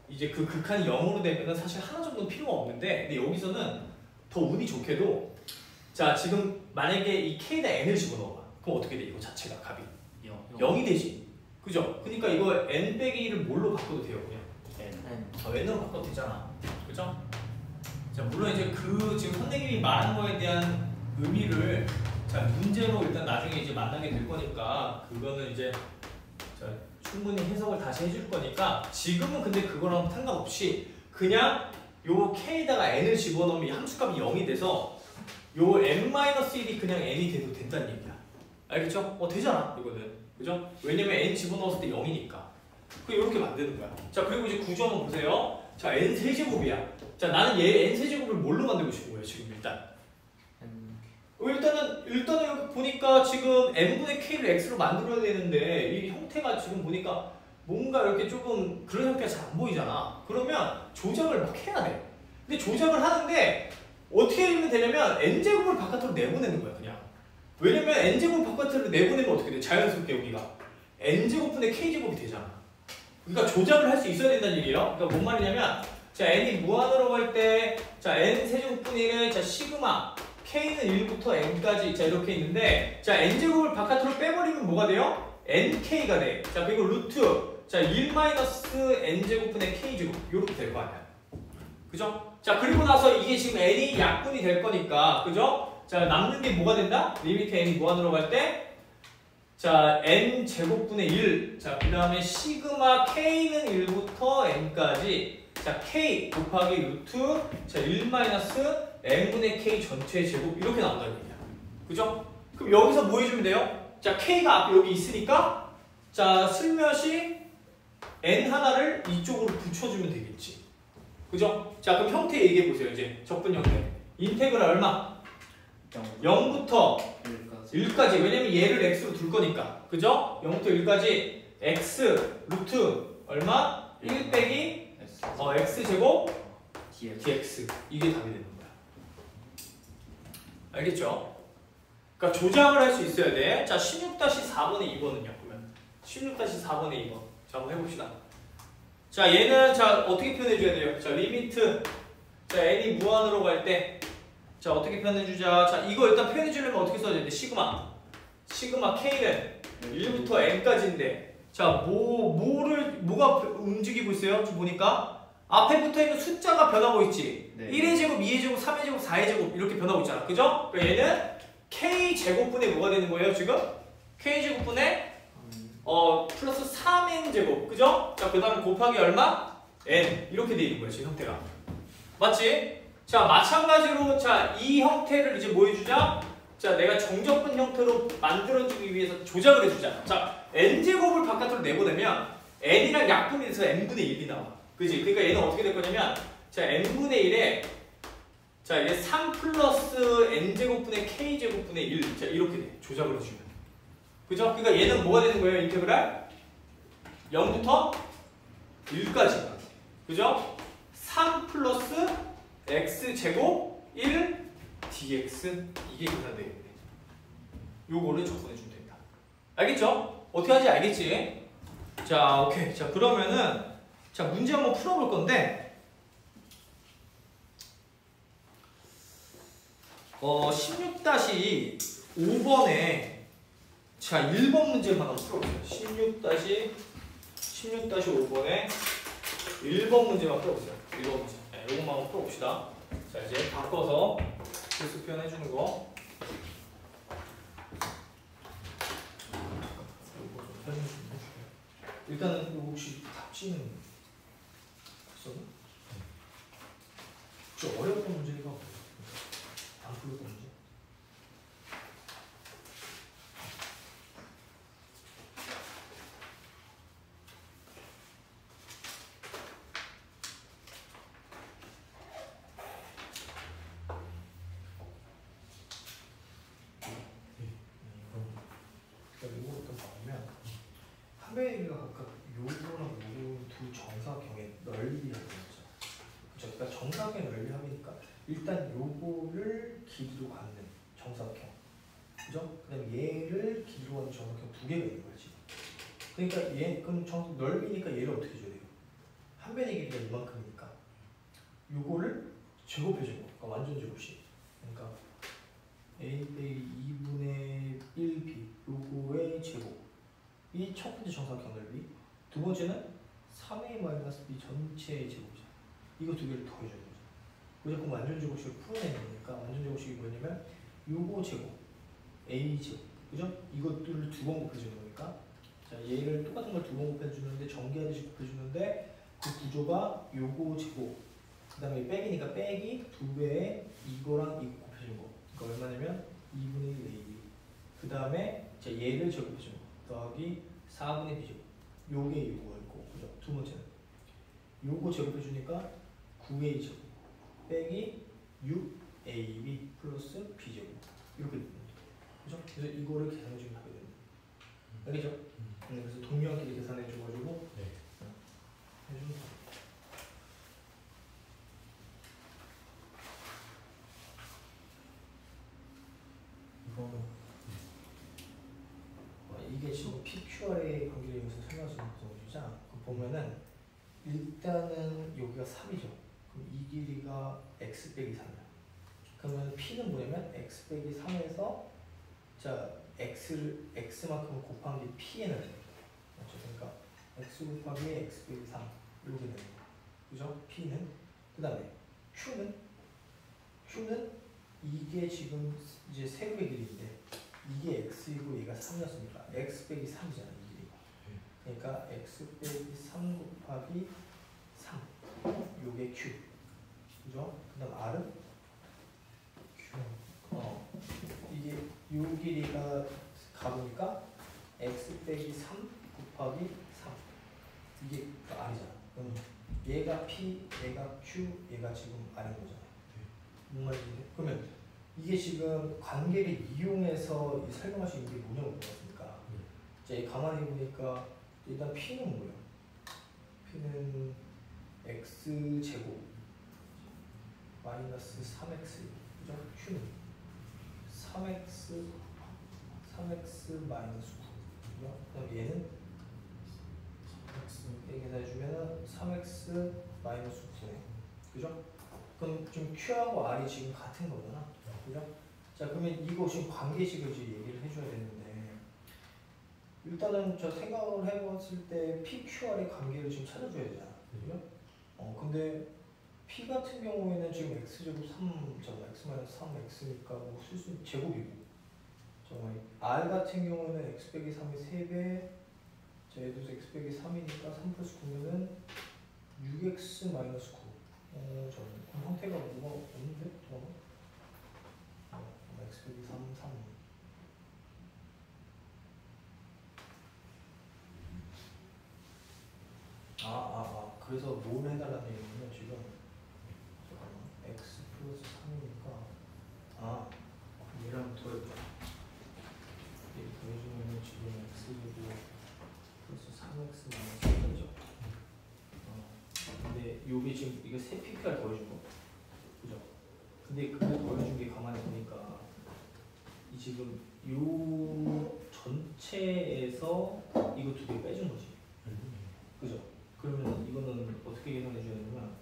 이제 그 극한이 0으로 되면은 사실 하나 정도는 필요가 없는데, 근데 여기서는 더 운이 좋게도 자 지금 만약에 이 K에다 N을 집어넣어봐. 그럼 어떻게 돼? 이거 자체가 값이 0이 되지. 그죠? 그러니까 이거 N 빼기 1을 뭘로 바꿔도 돼요, 그냥. N으로 바꿔도 되잖아. 그죠? 자, 물론 이제 그 지금 선생님이 말한 거에 대한 의미를 자 문제로 일단 나중에 이제 만나게 될 거니까 그거는 이제 자, 충분히 해석을 다시 해줄 거니까 지금은 근데 그거랑 상관없이 그냥 요 K에다가 N을 집어넣으면 이 함수값이 0이 돼서 요 N-1이 그냥 N이 돼도 된다는 얘기야. 알겠죠? 되잖아 이거는. 그죠? 왜냐면 N 집어넣었을 때 0이니까. 이렇게 만드는 거야. 자, 그리고 이제 구조 한번 보세요. 자, N 세제곱이야. 자, 나는 얘 N 세제곱을 뭘로 만들고 싶은 거예요, 지금 일단. 일단은 여기 보니까 지금 n분의 k를 x로 만들어야 되는데 이 형태가 지금 보니까 뭔가 이렇게 조금 그런 형태가 잘 안 보이잖아. 그러면 조작을 막 해야 돼. 근데 조작을 하는데 어떻게 하면 되냐면 n제곱을 바깥으로 내보내는 거야, 그냥. 왜냐면 n제곱 바깥으로 내보내면 어떻게 돼? 자연스럽게 여기가 n제곱분의 k제곱이 되잖아. 그러니까 조작을 할 수 있어야 된다는 얘기예요. 그러니까 뭔 말이냐면 자, n이 무한으로 갈 때 자, n 세제곱분의 1의 자, 시그마 k는 1부터 n까지 자 이렇게 있는데 자 n제곱을 바깥으로 빼버리면 뭐가 돼요? nk가 돼. 자 그리고 루트 자 1-n제곱분의 k제곱 이렇게 될 거 아니야. 그죠? 자 그리고 나서 이게 지금 n이 약분이 될 거니까 그죠? 자 남는 게 뭐가 된다? 리미트 n이 무한으로 갈 때 자 n제곱분의 1 자 그 다음에 시그마 k는 1부터 n까지 자 k 곱하기 루트 자 1-n분의 k 전체 제곱 이렇게 나온다는 얘기야. 그죠? 그럼 여기서 뭐 해주면 돼요? 자 k가 앞에 여기 있으니까 자 슬며시 n 하나를 이쪽으로 붙여주면 되겠지. 그죠? 자 그럼 형태 얘기해 보세요. 이제 적분 형태. 인테그랄 얼마? 0부터 1까지. 왜냐면 얘를 x로 둘 거니까. 그죠? 0부터 1까지 x 루트 얼마? 1 빼기 x제곱 dx. 이게 답이 되는 거야. 알겠죠? 그러니까 조작을 할 수 있어야 돼. 자 16-4번의 2번은요. 그러면 16-4번의 2번. 자 한번 해봅시다. 자 얘는 자 어떻게 표현해줘야 돼요? 자 리미트 자 n이 무한으로 갈 때 자 어떻게 표현해주자. 자 이거 일단 표현해주려면 어떻게 써야 되는데 시그마 k는 1부터 n까지인데 자 뭐가 움직이고 있어요? 지금 보니까 앞에 붙어있는 숫자가 변하고 있지. 네. 1의 제곱, 2의 제곱, 3의 제곱, 4의 제곱 이렇게 변하고 있잖아. 그죠? 그러니까 얘는 k제곱분의 뭐가 되는 거예요 지금? k제곱분의 플러스 3n제곱. 그죠? 자 그 다음에 곱하기 얼마? n 이렇게 돼 있는 거예요 지금 형태가. 맞지? 자 마찬가지로 자 이 형태를 이제 뭐 해주자? 자 내가 정적분 형태로 만들어주기 위해서 조작을 해주자. 자 n제곱을 바깥으로 내보내면 n이랑 약분이 돼서 n분의 1이 나와. 그지? 그러니까 얘는 어떻게 될 거냐면 자 n분의 1에 자 이게 3 플러스 n제곱분의 k제곱분의 1 자 이렇게 돼. 조작을 해주면. 그죠? 그러니까 얘는 뭐가 되는 거예요? 인테그랄 0부터 1까지. 그죠? 3 플러스 x제곱 1 dx 이게 계산되겠네. 요거를 적분해주면 됩니다. 알겠죠? 어떻게 하는지 알겠지? 자 오케이. 자 그러면은 자 문제 한번 풀어볼 건데 16-5번에 자 1번 문제만 한번 풀어보세요. 16-5번에 1번 문제만 풀어보세요. 1번 문제. 네, 이것만 한번 풀어봅시다. 자 이제 바꿔서 필수 표현해주는 거. 일단은 혹시 답지는 있었나? 좀 어려웠던 문제가 안 풀렸던 문제? 한배이가 각각 요거랑 요거 두 정사각형의 넓이라고 했죠. 그렇죠? 그러니까 정사각의 넓이 합이니까 일단 요거를 길이로 갖는 정사각형, 그죠? 그다음에 얘를 길이로 갖는 정사각형 두 개가 있는 거야 지금. 그러니까 얘 그럼 넓이니까 얘를 어떻게 줘야 돼요? 한 변의 길이가 이만큼이니까 요거를 제곱해준 거. 그러니까 완전 제곱식. 그러니까 a 빼기 2분의 1b 요거의 제곱이 첫 번째 정사각형 넓이. 두 번째는 3a-b 전체의 제곱이잖아. 이거 두 개를 더해주는 거죠. 무조건 완전 제곱식을 풀어내는 거니까 완전 제곱식이 뭐냐면 요거 제곱 a 제곱 그죠? 이것들을 두 번 곱해주는 거니까 자 얘를 똑같은 걸 두 번 곱해주는데 전개하듯이 곱해주는데 그 구조가 요거 제곱 그 다음에 빼기니까 빼기 두 배에 이거랑 이거 곱해주는 거. 그러니까 얼마냐면 2분의 1 ab 그 다음에 자 얘를 제곱해주는 거 더하기 4분의 b 제곱 요게 요거였고 그죠? 두 번째는 요거 제곱해주니까 9a 제곱 빼기 6ab 플러스 b 제곱 이렇게 됩니다. 그죠? 그래서 이거를 계산해주면 하게 됩니다. 알겠죠? 그래서 동명끼리 계산해줘가지고 네. 해주면 됩니다. 이거 이게 지금 PQR의 관계에 의해서 설명할 수 있는 구성이잖아. 그 보면은 일단은 여기가 3이죠. 그럼 이 길이가 x 빼기 3이야. 그러면 P는 뭐냐면 x 빼기 3에서 자 x만큼 곱한 게 P에 넣어야 됩니다. 그렇죠? 그러니까 x 곱하기 x 빼기 3 이렇게 되는 거야. 그죠? P는 그 다음에 Q는 이게 지금 이제 세로의 길이인데 이게 x이고 얘가 3이었으니까 x 빼기 3이잖아 이 길이가. 그러니까 x 빼기 3 곱하기 3 요게 q 그죠? 그 다음 r은 q 이게 요 길이가 가보니까 x 빼기 3 곱하기 3 이게 r이잖아. 그럼 얘가 p 얘가 q 얘가 지금 r인 거잖아. 뭔 말인지 그러면 이게 지금 관계를 이용해서 설명할 수 있는 게 뭐냐고 물어봤으니까 이제 가만히 보니까 일단 P는 뭐야? P는 x 제곱 마이너스 3x 그죠? Q는 3x 마이너스 9 그죠? 그럼 얘는 이렇게 계산해주면은 3x 마이너스 9네 그죠? 그럼 지금 Q하고 R이 지금 같은 거잖아. 그죠? 자 그러면 이거 지금 관계식을 이제 얘기를 해줘야 되는데 일단은 저 생각을 해봤을 때 PQR의 관계를 지금 찾아줘야 되잖아. 그죠? 근데 P 같은 경우에는 지금 X제곱 3잖아. X-3X니까 뭐 쓸 수 있는 제곱이고 정말 R 같은 경우에는 X 빼기 3의 3배 자 얘도 X 빼기 3이니까 3 플러스 9면은 6X 마이너스 9 저는 형태가 뭐가 없는데? 잠깐만 x 빼기 3, 3 그래서 뭘 해달라는 얘기냐면 지금 잠깐만 x 플러스 3이니까 얘랑 더해봐 얘 더해주면 지금 x제곱 플러스 3x 마이너스 3이죠. 근데 요게 지금 이거 세 PQR 더해준 거 그죠? 근데 그거 더해준 게 가만히 보니까 이 지금 요 전체에서 이거 두 개 빼준 거지 그죠? 그러면 이거는 어떻게 계산해 줘야 되냐면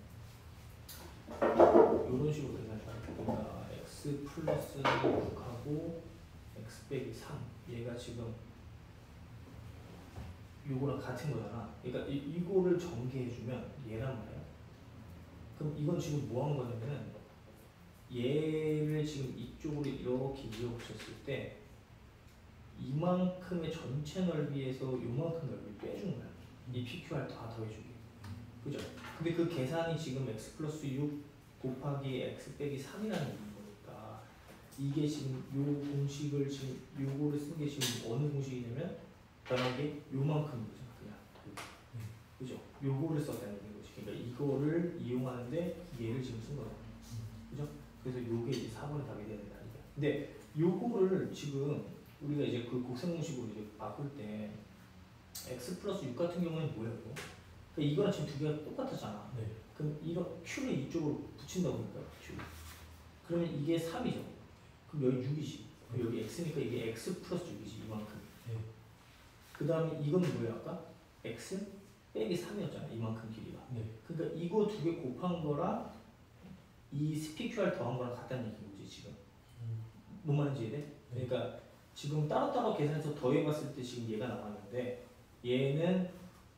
이런 식으로 계산해 줘야 돼. 그러니까 x 플러스 6하고 x 빼기 3 얘가 지금 요거랑 같은 거잖아. 그러니까 이거를 전개해주면 얘란 말이야. 그럼 이건 지금 뭐 한 거냐면은 얘를 지금 이쪽으로 이렇게 이어붙였을 때 이만큼의 전체 넓이에서 요만큼 넓이를 빼준 거야. 이 PQR 다 더해주기. 그죠? 근데 그 계산이 지금 x 플러스 6 곱하기 x 빼기 3이라는 거니까 이게 지금 요 공식을 지금 요거를 쓴 게 지금 어느 공식이냐면 변하게 요만큼 거죠. 그냥 그죠? 요거를 썼다는 거지. 그러니까 이거를 이용하는데 얘를 지금 쓴 거잖아. 그죠? 그래서 요게 이제 4번에 답이 돼야 된다. 근데 요거를 지금 우리가 이제 그 곡선 공식으로 이제 바꿀 때 x 플러스 6 같은 경우는 뭐예요? 그러니까 이거랑 지금 두 개가 똑같았잖아. 네. 그럼 이거 q를 이쪽으로 붙인다고 보니까 q. 그러면 이게 3이죠. 그럼 여기 6이지. 그럼 여기 x니까 이게 x 플러스 6이지 이만큼. 네. 그 다음에 이건 뭐예요 아까? x 빼기 3이었잖아. 이만큼 길이가. 네. 그러니까 이거 두 개 곱한 거랑 이 SPQR 더한 거랑 같다는 얘기인 거지 지금. 뭔 말인지 이해돼? 그러니까 지금 따로따로 계산해서 더해봤을 때 지금 얘가 나왔는데 얘는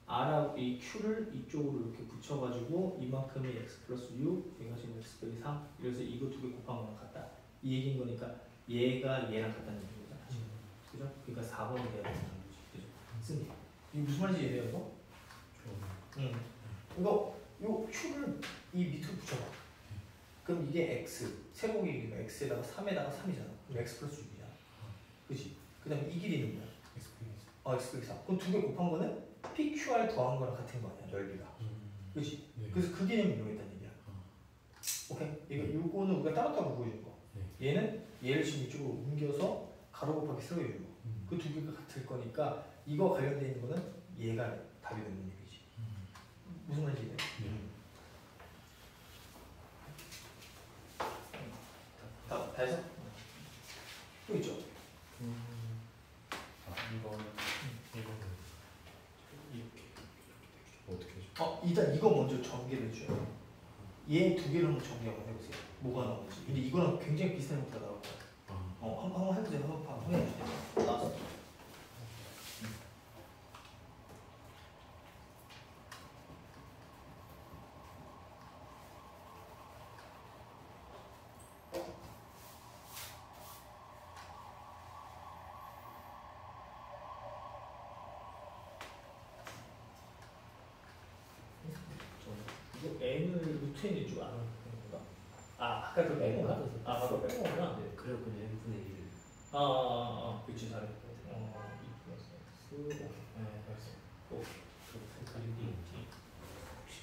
R하고 이 Q를 이쪽으로 이렇게 붙여가지고 이만큼이 X 플러스 6, 얘가 지금 X 빼기 3 이래서 이거 두 개 곱한 거랑 같다. 이 얘기인 거니까 얘가 얘랑 같다는 얘기인 거잖아 지금. 그죠? 그러니까 4번이 돼야 된다는 거지. 그죠? 승리. 이게 무슨 말인지 이해돼요 이거? 응. 이거 요 Q를 이 밑으로 붙여봐. 그럼 이게 X 세공이니까 X에다가 3에다가 3이잖아. 그럼 X 플러스 6이잖아. 그치? 그 다음에 이 길이는 뭐야? X 빼기 3. 그럼 두 개 곱한 거는 PQR 더한 거랑 같은 거 아니야 넓이가. 그치? 네. 그래서 그 개념을 이용했다는 얘기야. 오케이? 이거 요거는 우리가 따로따로 구해준 거. 얘는 얘를 지금 이쪽으로 옮겨서 가로 곱하기 세로 해준 거. 그 두 개가 같을 거니까 이거 관련돼 있는 거는 얘가 답이 되는 얘기지. 무슨 말인지 이해? 다 해서? 또 있죠? 이거는 이렇게 어떻게 해줘? 일단 이거 먼저 전개를 해줘요. 얘 두 개를 한번 전개 한번 해보세요. 뭐가 나오는지. 근데 이거랑 굉장히 비슷한 것가 나올 거야. 한번 해보세요. 한번 확인해주세요. 나왔어. 이거 n을 루트n일 줄 아는 건가? 아까 그 뺀 건가? 아까 뺀 거구나. 네, 그리고 그냥 n분의 1. 그치 잘했고. 2 플러스 x. 오케이. 네, 잘했어. 오케이. 그리고 혹시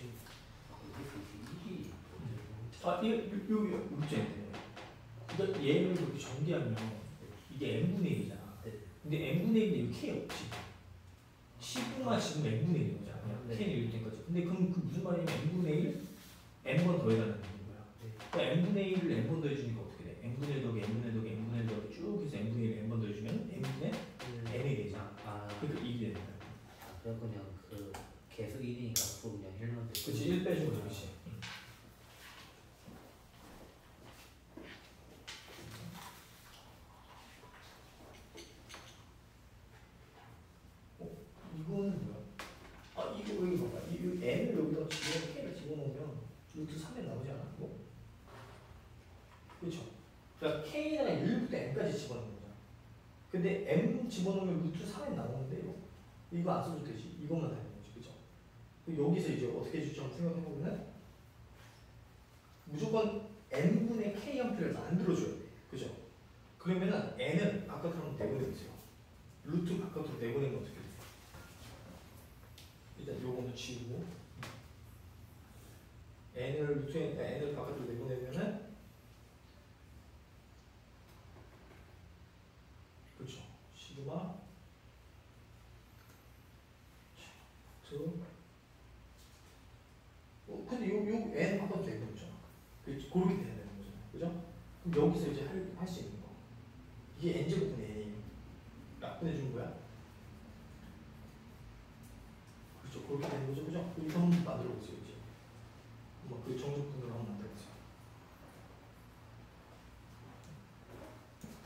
이게 이거 루트n. 그러니까 얘를 이렇게 전개하면 이게 n분의 1이잖아. 근데 n분의 1은 여기 k 없지. 시그마 지금 n분의 1인 거잖아. 네. k는 이렇게 된 거지. 근데 그럼 그 무슨 말이냐면 n분의 1 n번 더해달라는 얘기인 거야. 그러니까 n분의 1을 n번 더해주니까 어떻게 돼? n분의 1 더하기 n분의 1 더하기 n분의 1 더하기 쭉 해서 n분의 1 n번 더해주면 n분의 n이 되잖아. 그러니까 1이 되는 거야. 그럼 그냥 그 계속 1이니까 앞으로 그냥 1만 돼. 그치 1 빼주고 그렇지. 이거는 뭐야? 이거 여기 봐봐. 이 n을 여기다 k를 집어넣으면 루트 3에 나오지 않아? 이거? 그렇죠? 그러니까 k에다가 1부터 n까지 집어넣는 거잖아. 근데 m 집어넣으면 루트 3에 나오는데 이거 안 써도 되지. 이것만 되는 거지. 그죠? 여기서 이제 어떻게 해줄지 한번 생각해보면 무조건 n분의 k 형태를 만들어줘야 돼. 그죠? 그러면은 n을 바깥으로 한번 내보내주세요. 루트 바깥으로 내보내면 어떻게 돼? 일단 요거는 지우고 n을 루트에 n을 바깥으로 내보내면은 그렇죠. 시그마 근데 요 n 바깥으로 내보내잖아. 그렇게 돼야 되는 거잖아. 그죠? 그럼 여기서 이제 할 수 있는 거 이게 n 제곱분의 n이 약분해 준 거야. 그렇죠. 그렇게 되는 거죠. 그죠? 이거 한번 만들어 보세요. 이제 그 정적분으로 한번 만들어 보세요.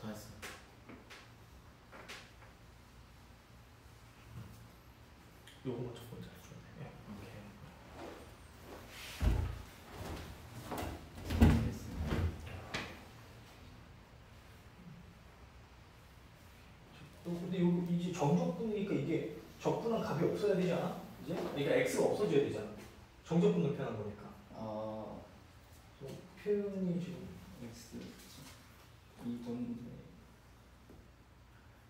다 했어. 요거만 첫 번째 해줘야 돼. 근데 요 이제 정적분이니까 이게 적분한 값이 없어야 되지 않아? 이제 그러니까 x가 없어져야 되잖아. 정적분을 표현한 거니까. 표현이 지금 x 2분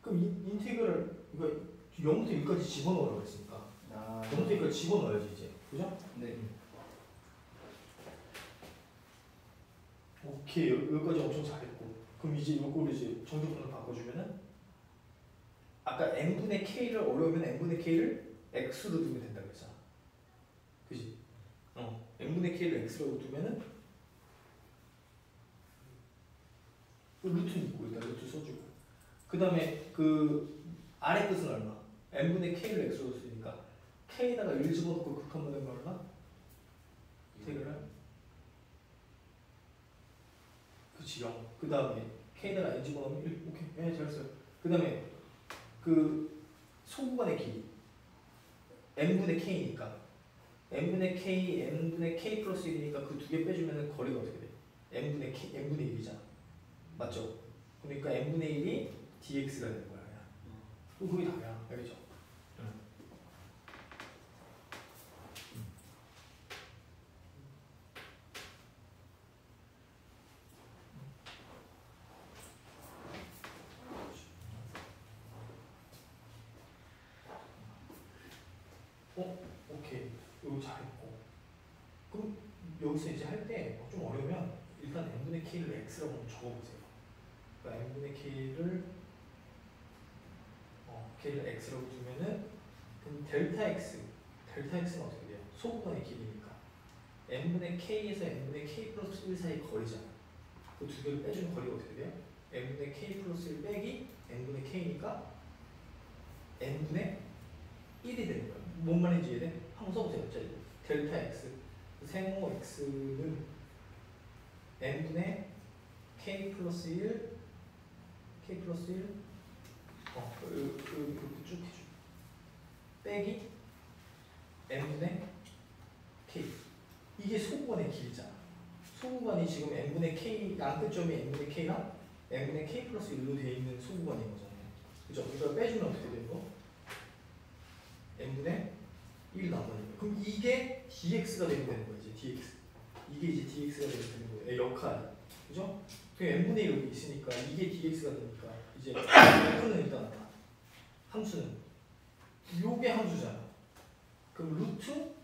그럼 인테그럴 이거 0부터 1까지 집어넣으라고 했으니까 0부터 1까지 집어넣어야지 이제. 그죠? 네. 오케이 여기까지 엄청 잘했고 그럼 이제 요거를 이제 정적분을 바꿔주면은 아까 n분의 k를 어려우면 n분의 k를 x로 두면 된다고 했잖아. 그지? n분의 k를 x로 두면은 루트는 있고 일단 루트 써주고 그 다음에 그 아래 끝은 얼마? n분의 k를 x로 쓰니까 k에다가 1 집어넣고 극한만 되면 얼마? 인테그랄? 그치 0. 그 다음에 k에다가 n 집어넣으면 1. 오케이. 네, 잘했어요. 그 다음에 그 소구간의 길이 n분의 k니까 n분의 k 플러스 1이니까 그 두 개 빼주면 거리가 어떻게 돼? n분의 1이잖아. 맞죠? 그러니까 n분의 1이 dx가 되는 거야. 그럼 그게 다야. 알겠죠? 오케이. 이거 잘했고. 그럼 여기서 이제 할 때 좀 어려우면 일단 n분의 k를 x라고 한번 적어보세요. 그러니까 n분의 k를 x라고 두면은 그럼 델타 x는 어떻게 돼요? 소구간의 길이니까 n분의 k에서 n분의 k 플러스 1 사이 거리잖아. 그 두 개를 빼주면 거리가 어떻게 돼요? n분의 k 플러스 1 빼기 n분의 k니까 n분의 1이 되는 거야. 뭔 말인지 이해돼? 한번 써보세요. 자, 델타 x 세모 x는 n분의 k 플러스 1 이렇게 쭉 해줘. 빼기 n분의 k. 이게 소구간의 길이잖아. 소구간이 지금 n분의 k 양끝점이 n분의 k랑 n분의 k 플러스 1로 되어 있는 소구간인 거잖아요. 그죠? 이걸 빼주면 어떻게 되는 거? n분의 1 남으니까. 그럼 이게 dx가 되는 거야 이제 dx. 이게 이제 dx가 되는 거예요. 역할. 그죠? 그 n분의 1 여기 있으니까 이게 dx가 되니까 이제 f는 일단 나와. 함수는 요게 함수잖아. 그럼 루트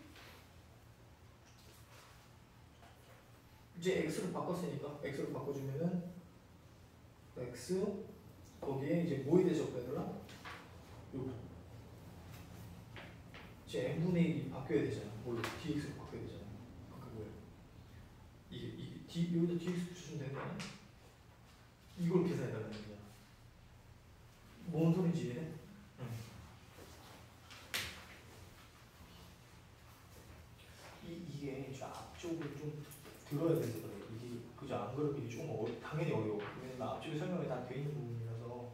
이제 x로 바꿨으니까 x로 바꿔주면은 x 거기에 이제 뭐에 대적되더라? 요거 이제 n분의 1이 바뀌어야 되잖아. 뭘로? dx로 바뀌어야 되잖아. 그게 뭐야? 이게 여기다 dx 붙여주면 되는 거 아니야? 이걸 계산해달라는 거야. 뭔 소린지 이해해? 응. 이게 좀 앞쪽을 좀 들어야 돼서 그래. 이게 그죠? 안 그러면 이게 좀 당연히 어려워. 왜냐면 앞쪽에 설명이 다 돼 있는 부분이라서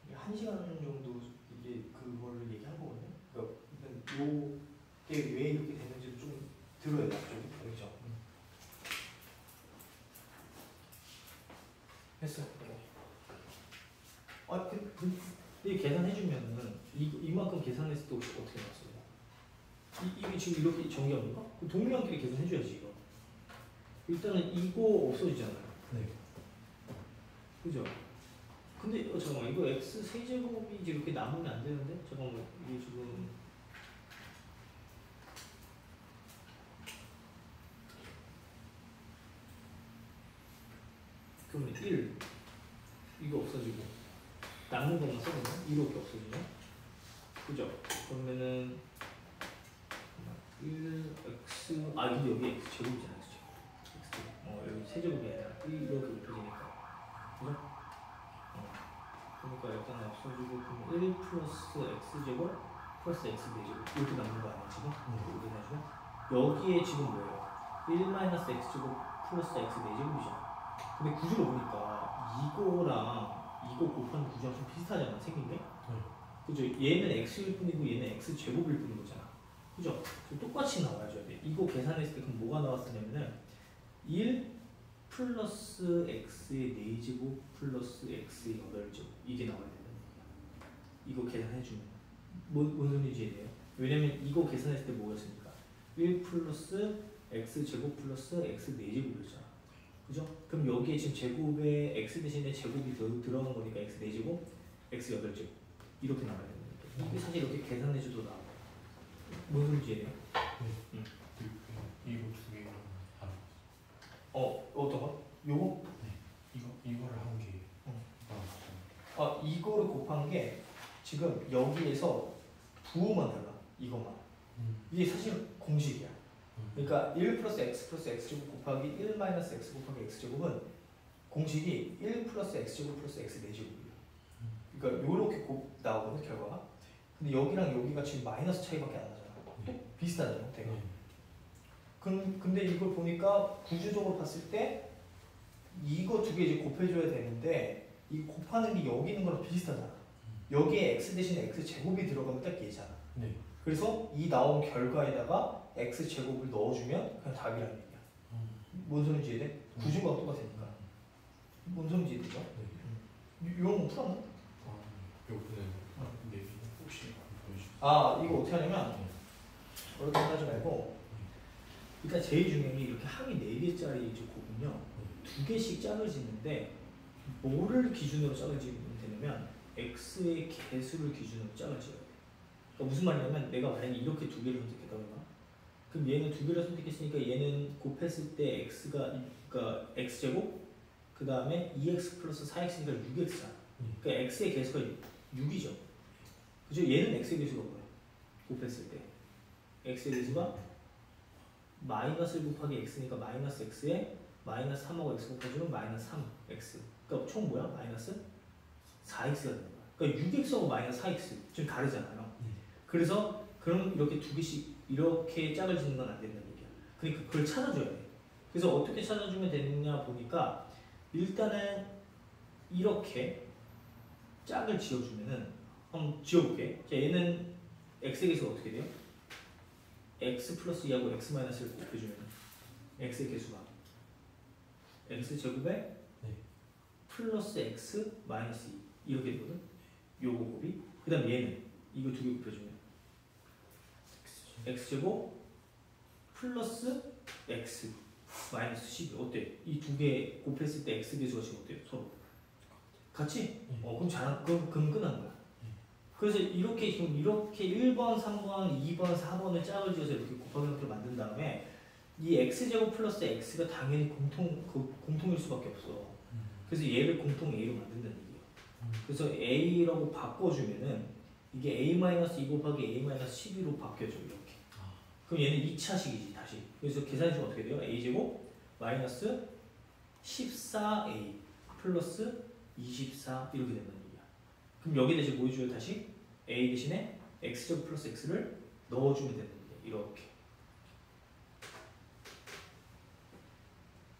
이게 1시간 정도 이게 그거를 얘기한 거거든요. 그러니까 요게 왜 이렇게 되는지를 좀 들어야 돼. 앞쪽에. 알겠죠? 했어요. 이 계산해주면은 이만큼 계산했을 때 어떻게 나왔어요? 이게 지금 이렇게 정의합니까? 동일한끼리 계산해줘야지 이거. 일단은 이거 없어지잖아요. 네. 그죠? 근데 잠깐만 이거 x 세제곱이 이제 이렇게 남으면 안 되는데? 잠깐만 이게 지금 그러면 1 이거 없어지고 남는 것만 써보면 이렇게 없어지네. 그죠? 그러면은 1x 근데 여기 x 제곱이잖아. x 여기 세제곱이 아니라 이렇게 높여지니까. 그죠? 그러니까 일단 없어지고 그럼 1 플러스 x제곱 플러스 x 4제곱 이렇게 남는 거 아니야 지금? 이렇게 해가지고 여기에 지금 뭐예요? 1 마이너스 x제곱 플러스 x 4제곱이잖아. 근데 구조를 보니까 이거랑 이거 곱하는 구조랑 좀 비슷하잖아 생긴 게. 그죠? 얘는 x일 뿐이고 얘는 x 제곱일 뿐인 거잖아. 그죠? 똑같이 나와줘야 돼. 이거 계산했을 때 그럼 뭐가 나왔었냐면은 1 플러스 x의 4제곱 플러스 x의 8제곱 이게 나와야 되는 거야. 이거 계산해주면 뭔 소리인지 이해돼요? 왜냐면 이거 계산했을 때 뭐였습니까? 1 플러스 x제곱 플러스 x 4제곱이었잖아. 그죠? 그럼 여기에 지금 제곱에 x 대신에 제곱이 들어간 거니까 x 4제곱, x 8제곱 이렇게 나와야 되는 거예요. 이게 사실 이렇게 계산해줘도 나와요. 뭔 소리인지 이해돼요? 이거 두 개가 어떤 거? 요거? 네. 이거를 한 개. 이거를 곱한 게 지금 여기에서 부호만 달라. 이것만. 이게 사실 공식이야. 그러니까 1 플러스 x제곱 곱하기 1 마이너스 x 곱하기 x제곱은 공식이 1 플러스 x제곱 플러스 x 4제곱이에요. 그러니까 요렇게 나오거든 결과가. 근데 여기랑 여기가 지금 마이너스 차이밖에 안 나잖아. 비슷하죠 형태가. 근데 이걸 보니까 구조적으로 봤을 때 이거 두 개 이제 곱해줘야 되는데 이 곱하는 게 여기 있는 거랑 비슷하잖아. 여기에 x 대신에 x 제곱이 들어가면 딱 얘잖아. 네. 그래서 이 나온 결과에다가 x 제곱을 넣어주면 그냥 답이라는 얘기야. 뭔 소리인지 이해돼? 구조가 똑같으니까. 뭔 소리인지 이해되죠? 이런 거 풀었나? 요거는 네 혹시 보여주세요. 아 이거 어떻게 하냐면 이렇게 하지 말고 일단 제일 중요한 게 이렇게 항이 4개짜리 곱은요 2개씩 짝을 짓는데 뭐를 기준으로 짝을 지으면 되냐면 x의 개수를 기준으로 짝을 지어야 돼. 그러니까 무슨 말이냐면 내가 만약에 이렇게 2개를 선택했다고 해봐. 그럼 얘는 2개를 선택했으니까 얘는 곱했을 때 x가 그러니까 x제곱 그 다음에 2x 플러스 4x니까 6x잖아. 그러니까 x의 개수가 6이죠. 그죠? 얘는 x의 개수가 뭐야? 곱했을 때 x의 개수가 마이너스 1 곱하기 x니까 마이너스 x에 마이너스 3하고 x 곱해주면 마이너스 3x. 그러니까 총 뭐야? 마이너스 4x가 되는 거야. 그러니까 6x하고 마이너스 4x 좀 다르잖아요. 그래서 그럼 이렇게 2개씩 이렇게 짝을 짓는 건 안 된다는 얘기야. 그러니까 그걸 찾아줘야 돼. 그래서 어떻게 찾아주면 되느냐 보니까 일단은 이렇게 짝을 지어주면은 한번 지어볼게. 자, 얘는 x의 개수가 어떻게 돼요? x 플러스 2하고 x 마이너스를 곱해주면 x의 개수가 x 제곱에 플러스 x 마이너스 2 이렇게 되거든. 요거 곱이. 그 다음 얘는 이거 2개 곱해주면 x 제곱 플러스 x 마이너스 12 어때? 이 2개 곱했을 때 x 개수가 지금 어때요? 서로 같이? 그럼 그럼 끝난 거야. 그래서 이렇게 지금 이렇게 1번, 3번, 2번, 4번을 짝을 지어서 이렇게 곱하기 형태로 만든 다음에 이 x제곱 플러스 x가 당연히 공통일 수밖에 없어. 그래서 얘를 공통 a로 만든다는 얘기예요. 그래서 a라고 바꿔주면은 이게 a-2 곱하기 a-12로 바뀌어져 이렇게. 그럼 얘는 2차식이지 다시. 그래서 계산식은 어떻게 돼요? a제곱 마이너스 14a 플러스 24 이렇게 된다는 얘기야. 그럼 여기 대신 뭐 해줘요? 다시 a 대신에 x제곱 플러스 x를 넣어주면 되는 거예요. 이렇게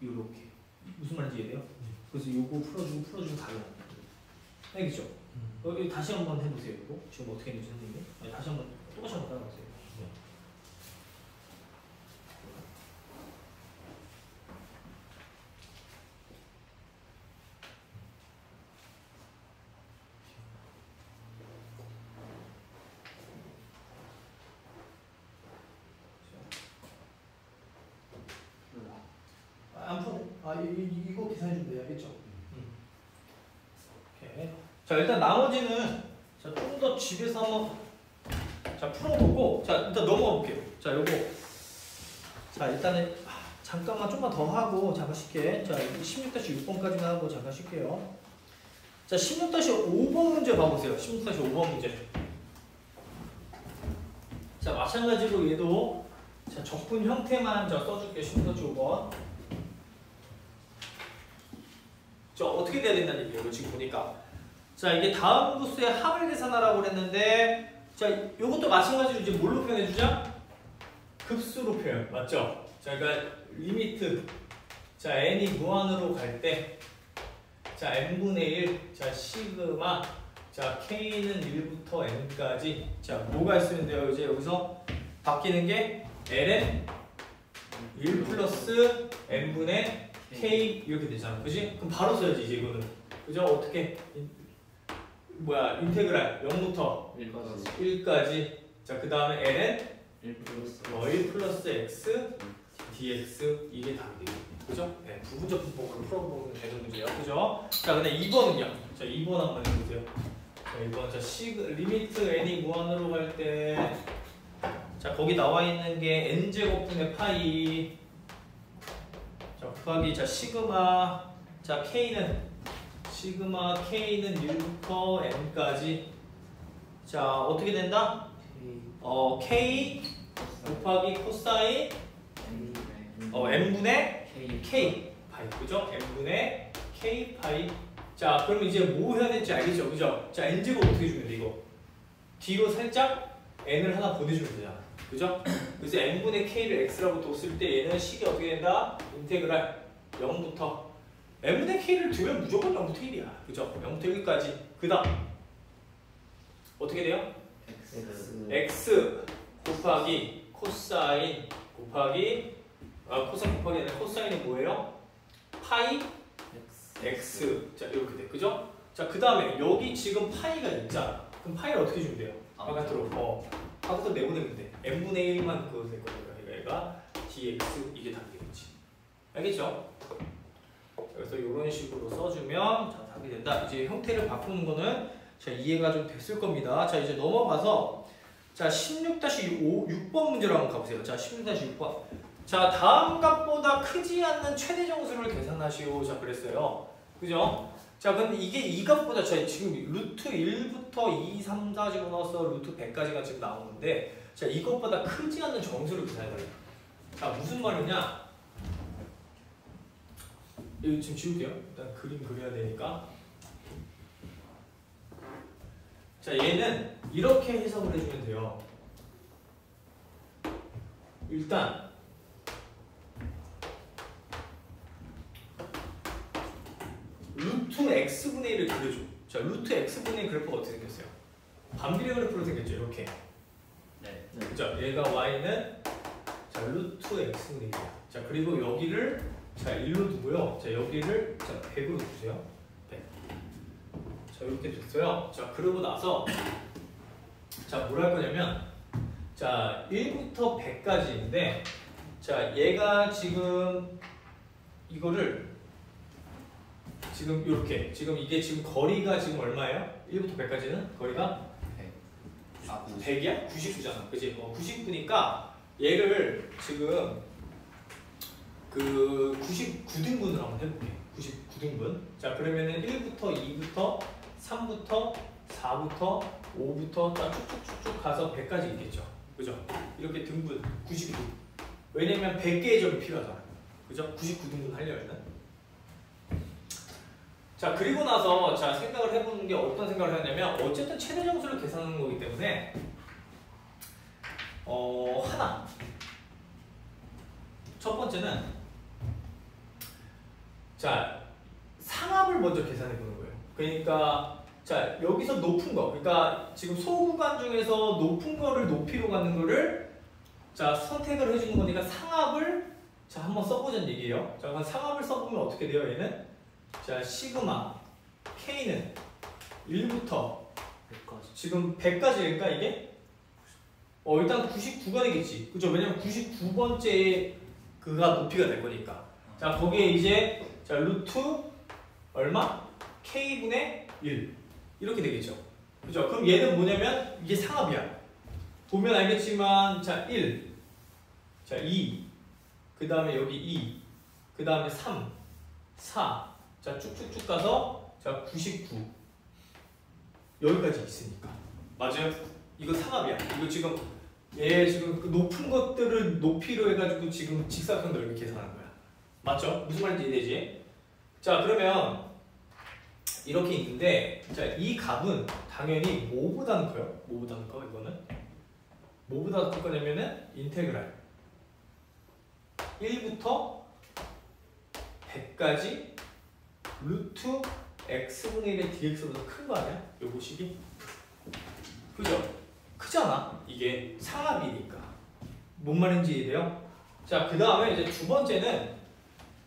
이렇게 무슨 말인지 이해돼요? 그래서 요거 풀어주고 가려고 알겠죠? 다시 한번 해보세요. 이거 지금 어떻게 했는지 선생님. 다시 한번 똑같이 한번 따라가세요. 안 푸네. 이거 계산해주면 돼요. 알겠죠? 오케이. 자, 일단 나머지는 좀 더 집에서 한번 풀어보고 자, 일단 넘어가 볼게요. 자, 요거 자, 일단은 잠깐만 좀만 더 하고 잠깐 쉴게. 자, 16-6번까지만 하고 잠깐 쉴게요. 자, 16-5번 문제 봐보세요. 16-5번 문제. 자, 마찬가지로 얘도 자, 적분 형태만 써줄게요. 16-5번. 자, 어떻게 돼야 된다는 얘기예요, 지금 보니까. 자, 이게 다음 구수의 합을 계산하라고 그랬는데, 자, 요것도 마찬가지로 이제 뭘로 표현해주자? 급수로 표현, 맞죠? 자, 그러니까 리미트. 자, n이 무한으로 갈 때, 자, n분의 1, 자, 시그마, 자, k는 1부터 n까지. 자, 뭐가 있으면 돼요? 이제 여기서 바뀌는 게 ln 1 플러스 n분의 k 이렇게 되잖아, 그지? 그럼 바로 써야지 이제 이거는, 그죠? 어떻게 인테그랄 0부터 1까지. 자, 그 다음에 ln 1 플러스 x dx 이게 답이 되고, 그죠? 네, 부분적 분법으로 풀어보면 되는 문제예요, 그죠? 자, 근데 2번은요. 자, 2번 한번 해보세요. 자, 2번 자 리미트 n이 무한으로 갈 때, 자, 거기 나와 있는 게 n 제곱분의 파이. 자, 곱하기 자 시그마. 자, 시그마 k는 1부터 n까지. 자, 어떻게 된다? k 곱하기 코사인 n분의 k 파이, 그죠? n분의 k 파이. 자, 그럼 이제 뭐 해야 될지 알겠죠? 그죠? 자, n제곱 어떻게 주면 돼, 이거? 뒤로 살짝 n을 하나 보내주면 되잖아. 그죠? 그래서 n분의 k를 x라고 뒀을 때 얘는 식이 어떻게 된다? 인테그랄 0부터 n분의 k를 두면 무조건 0부터 1이야. 그죠? 0부터 1까지. 그 다음 어떻게 돼요? x 곱하기 코사인 곱하기 코사인 곱하기 아니라 코사인이 뭐예요? 파이 x. 자 이렇게 돼. 그죠? 자 그 다음에 여기 지금 파이가 있잖아. 그럼 파이를 어떻게 주면 돼요? 바깥으로 바깥으로 내보내면 돼. n분의 1만 그거 될 거예요. 얘가 dx 이게 답이겠지. 알겠죠? 그래서 이런 식으로 써주면 자, 답이 된다. 이제 형태를 바꾸는 거는 자, 이해가 좀 됐을 겁니다. 자 이제 넘어가서 자 16-6번 문제로 한번 가보세요. 자 16-6번. 자 다음 값보다 크지 않는 최대 정수를 계산하시오. 자 그랬어요. 그죠? 자 근데 이게 이 값보다 자 지금 루트 1부터 2, 3, 4 집어넣어서 루트 100까지가 지금 나오는데 자 이것보다 크지 않는 정수를 계산해달래요. 자 무슨 말이냐? 이거 지금 지울게요. 일단 그림 그려야 되니까. 자 얘는 이렇게 해석을 해주면 돼요. 일단 루트 x분의 1을 그려줘. 자 루트 x분의 1 그래프가 어떻게 생겼어요? 반비례 그래프로 생겼죠. 이렇게. 네. 그죠? 얘가 y는 자 루트 x분의 1이야. 자 그리고 여기를 자 1로 두고요. 자 여기를 자 100으로 두세요. 100. 자 이렇게 됐어요. 자 그러고 나서 자 뭘 할 거냐면 자 1부터 100까지인데 자 얘가 지금 이거를 지금 이렇게 지금 이게 지금 거리가 지금 얼마예요? 1부터 100까지는 거리가 100이야? 99잖아. 그지? 99니까 얘를 지금 그 99등분을 한번 해볼게. 99등분. 자 그러면은 1부터 2부터 3부터 4부터 5부터 딱 쭉쭉쭉쭉 가서 100까지 있겠죠. 그죠? 이렇게 등분 99. 왜냐면 100개의 점이 필요하잖아. 그죠? 99등분 하려면. 자 그리고 나서 자 생각을 해보는 게 어떤 생각을 하냐면 어쨌든 최대 정수를 계산하는 거기 때문에 하나 첫 번째는 자 상압을 먼저 계산해 보는 거예요. 그러니까 자 여기서 높은 거 그러니까 지금 소구간 중에서 높은 거를 높이로 가는 거를 자 선택을 해주는 거니까 상압을 자 한번 써보자는 얘기예요. 자 그럼 상압을 써보면 어떻게 돼요? 얘는 자 시그마 K는 1부터 100까지. 지금 100까지일까 이게? 일단 99가 되겠지. 그죠? 왜냐면 99번째 그가 높이가 될 거니까. 자 거기에 이제 자 루트 얼마? K분의 1 이렇게 되겠죠. 그죠? 그럼 얘는 뭐냐면 이게 상압이야. 보면 알겠지만 자 1, 자 2, 그 다음에 여기 2, 그 다음에 3, 4 자 쭉쭉쭉 가서 자 99 여기까지 있으니까 맞아요? 이거 상압이야. 이거 지금 얘 지금 그 높은 것들을 높이로 해가지고 지금 직사각형 넓이 계산한 거야. 맞죠? 무슨 말인지 이해되지? 자 그러면 이렇게 있는데 자 이 값은 당연히 뭐보다는 커요? 뭐보다는 커 이거는? 뭐보다 클 거냐면은 인테그랄 1부터 100까지 루트 x분의 1의 dx보다 큰 거 아니야? 요거 식이? 그죠? 크잖아. 이게 상압이니까. 뭔 말인지 이해돼요? 자, 그 다음에 이제 두 번째는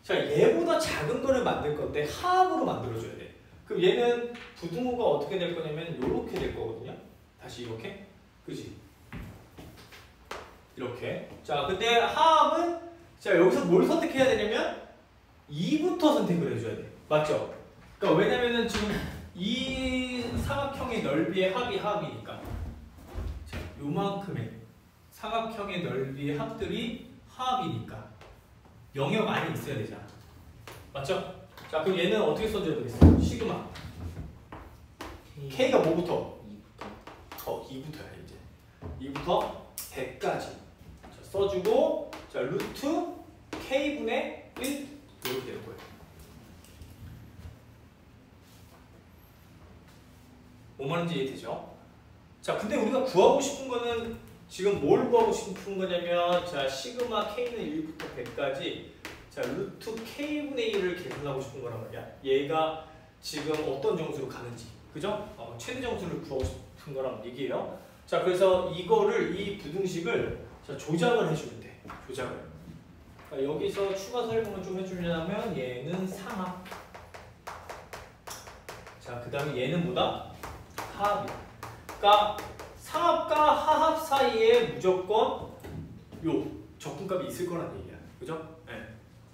자 얘보다 작은 거를 만들 건데 하압으로 만들어줘야 돼. 그럼 얘는 부등호가 어떻게 될 거냐면 이렇게 될 거거든요. 다시 이렇게. 그지? 이렇게. 자, 근데 하압은 자 여기서 뭘 선택해야 되냐면 2부터 선택을 해줘야 돼. 맞죠? 그러니까 왜냐면은 지금 이 삼각형의 넓이의 합이 합이니까 자, 요만큼의 삼각형의 넓이의 합들이 합이니까 영역 안에 있어야 되잖아. 맞죠? 자 그럼 얘는 어떻게 써줘야 되겠어요? 시그마 K가 뭐부터? 2부터야 이제 2부터 100까지 자, 써주고 자 루트 K분의 1 이렇게 될 거예요. 뭔 말인지 이해되죠? 자, 근데 우리가 구하고 싶은 거는 지금 뭘 구하고 싶은 거냐면 자, 시그마 k는 1부터 100까지 자, 루트 k분의 1을 계산하고 싶은 거란 말이야. 얘가 지금 어떤 정수로 가는지. 그죠? 최대 정수를 구하고 싶은 거란 얘기예요. 자, 그래서 이거를 이 부등식을 자, 조작을 해주면 돼. 조작을. 자, 여기서 추가 설명을 좀 해주려면 얘는 상합. 자, 그 다음에 얘는 뭐다? 하합이야. 그러니까 상합과 하합 사이에 무조건 요 적분값이 있을 거란 얘기야. 그죠? 네.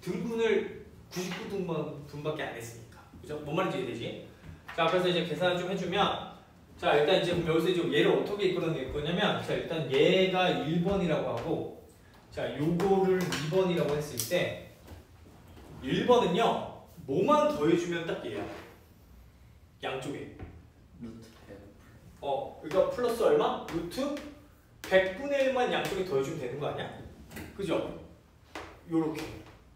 등분을 99등분밖에 안 했으니까. 그죠? 뭔 말인지 이해되지? 자, 그래서 이제 계산을 좀 해주면 자, 일단 이제 여기서 이제 얘를 어떻게 이끌어낼 거냐면 자, 일단 얘가 1번이라고 하고 자, 요거를 2번이라고 했을 때 1번은요 뭐만 더해주면 딱 얘야. 양쪽에 루트 100. 그러니까 플러스 얼마? 루트 100분의 1만 양쪽에 더해주면 되는 거 아니야? 그죠? 요렇게.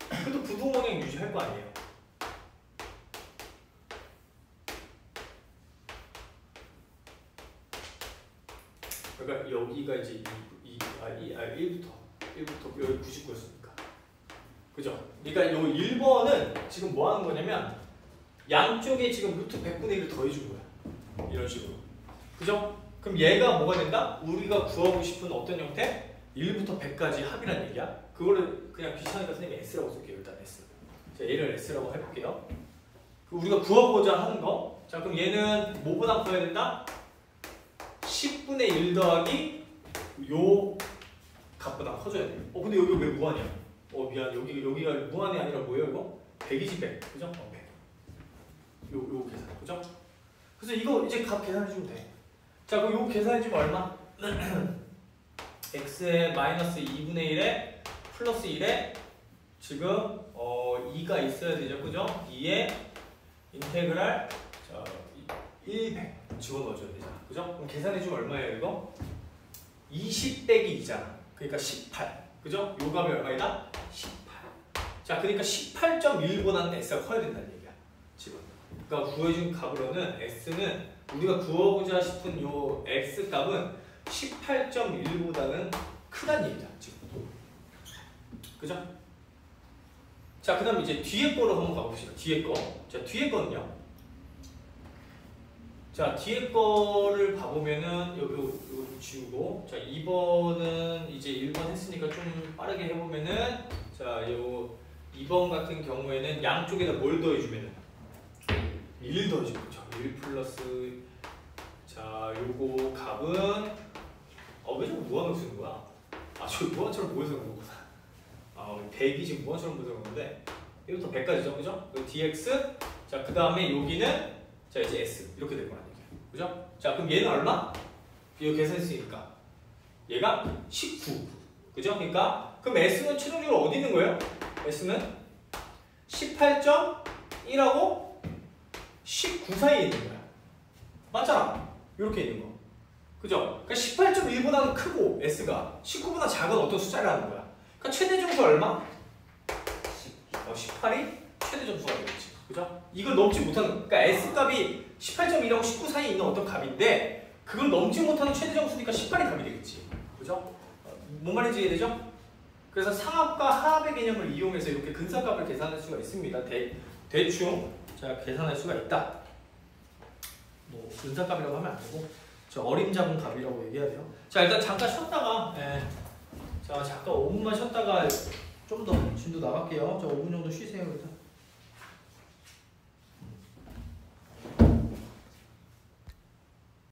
그래도 부등원행 유지할 거 아니에요? 그러니까 여기가 이제 1부터 여기 99였으니까. 그죠? 그러니까 요 1번은 지금 뭐 하는 거냐면 양쪽에 지금 루트 100분의 1을 더해준 거야. 이런 식으로. 그죠? 그럼 얘가 뭐가 된다? 우리가 구하고 싶은 어떤 형태? 1부터 100까지 합이란 얘기야. 그거를 그냥 귀찮으니까 선생님이 S라고 쓸게요. 일단 S. 자, 얘를 S라고 해볼게요. 우리가 구하고자 하는 거. 자, 그럼 얘는 뭐보다 커야 된다? 10분의 1 더하기 요 값보다 커져야 돼. 근데 여기 왜 무한이야? 미안. 여기가 무한이 아니라 뭐예요, 이거? 100이지 100. 그죠? 100. 요 계산. 그죠? 그래서 이거 이제 값 계산해주면 돼. 자, 그럼 요거 계산해주면 얼마? x의 마이너스 2분의 1에 플러스 1에 지금 2가 있어야 되죠. 그죠? 2에 인테그랄 자, 100 집어넣어줘야 되잖아. 그죠? 그럼 계산해주면 얼마예요, 이거? 20 빼기 2잖아. 그러니까 18. 그죠? 요 값이 얼마이다? 18. 자, 그러니까 18.1보다는 S가 커야 된다는 얘기야. 지금. 그러니까 구해준 값으로는 S는 우리가 구하고자 싶은 요 X 값은 18.1보다는 크다는 얘기다. 지금. 그죠? 자, 그 다음 이제 뒤에 거로 한번 가봅시다. 뒤에 거. 자, 뒤에 거는요. 자, 뒤에 거를 봐보면은 요거 지우고 자, 2번은 이제 1번 했으니까 좀 빠르게 해보면은 자, 요 2번 같은 경우에는 양쪽에다 뭘 더해주면은 1 더해주면 그죠? 1 플러스 자, 요거 값은 왜 자꾸 무한으로 쓰는 거야? 저 무한처럼 보여서 그런 거구나. 100이 지금 무한처럼 보여서 그런 건데 1부터 100까지죠, 그죠? dx 자, 그 다음에 여기는 자, 이제 s 이렇게 될 거란 얘기야. 그죠? 자, 그럼 얘는 얼마? 이거 계산했으니까 얘가 19. 그죠? 그러니까 그럼 s는 최종적으로 어디 있는 거예요? s는 18.1하고 19 사이에 있는 거야. 맞잖아. 이렇게 있는 거. 그죠? 그러니까 18.1보다는 크고 s가 19보다 작은 어떤 숫자를 하는 거야. 그러니까 최대 점수 얼마? 18이 최대 점수가 되겠지. 그죠? 이걸 넘지 못하는, 그러니까 S값이 18.1하고 19 사이에 있는 어떤 값인데 그걸 넘지 못하는 최대 점수니까 18이 값이 되겠지. 그죠? 뭔 말인지 이해되죠? 그래서 상합과 하합의 개념을 이용해서 이렇게 근사값을 계산할 수가 있습니다. 대충 자, 계산할 수가 있다. 뭐 근사값이라고 하면 안 되고 저 어림잡은 값이라고 얘기해야 돼요. 자, 일단 잠깐 쉬었다가 자, 잠깐 5분만 쉬었다가 좀 더 진도 나갈게요. 저 5분 정도 쉬세요. 일단.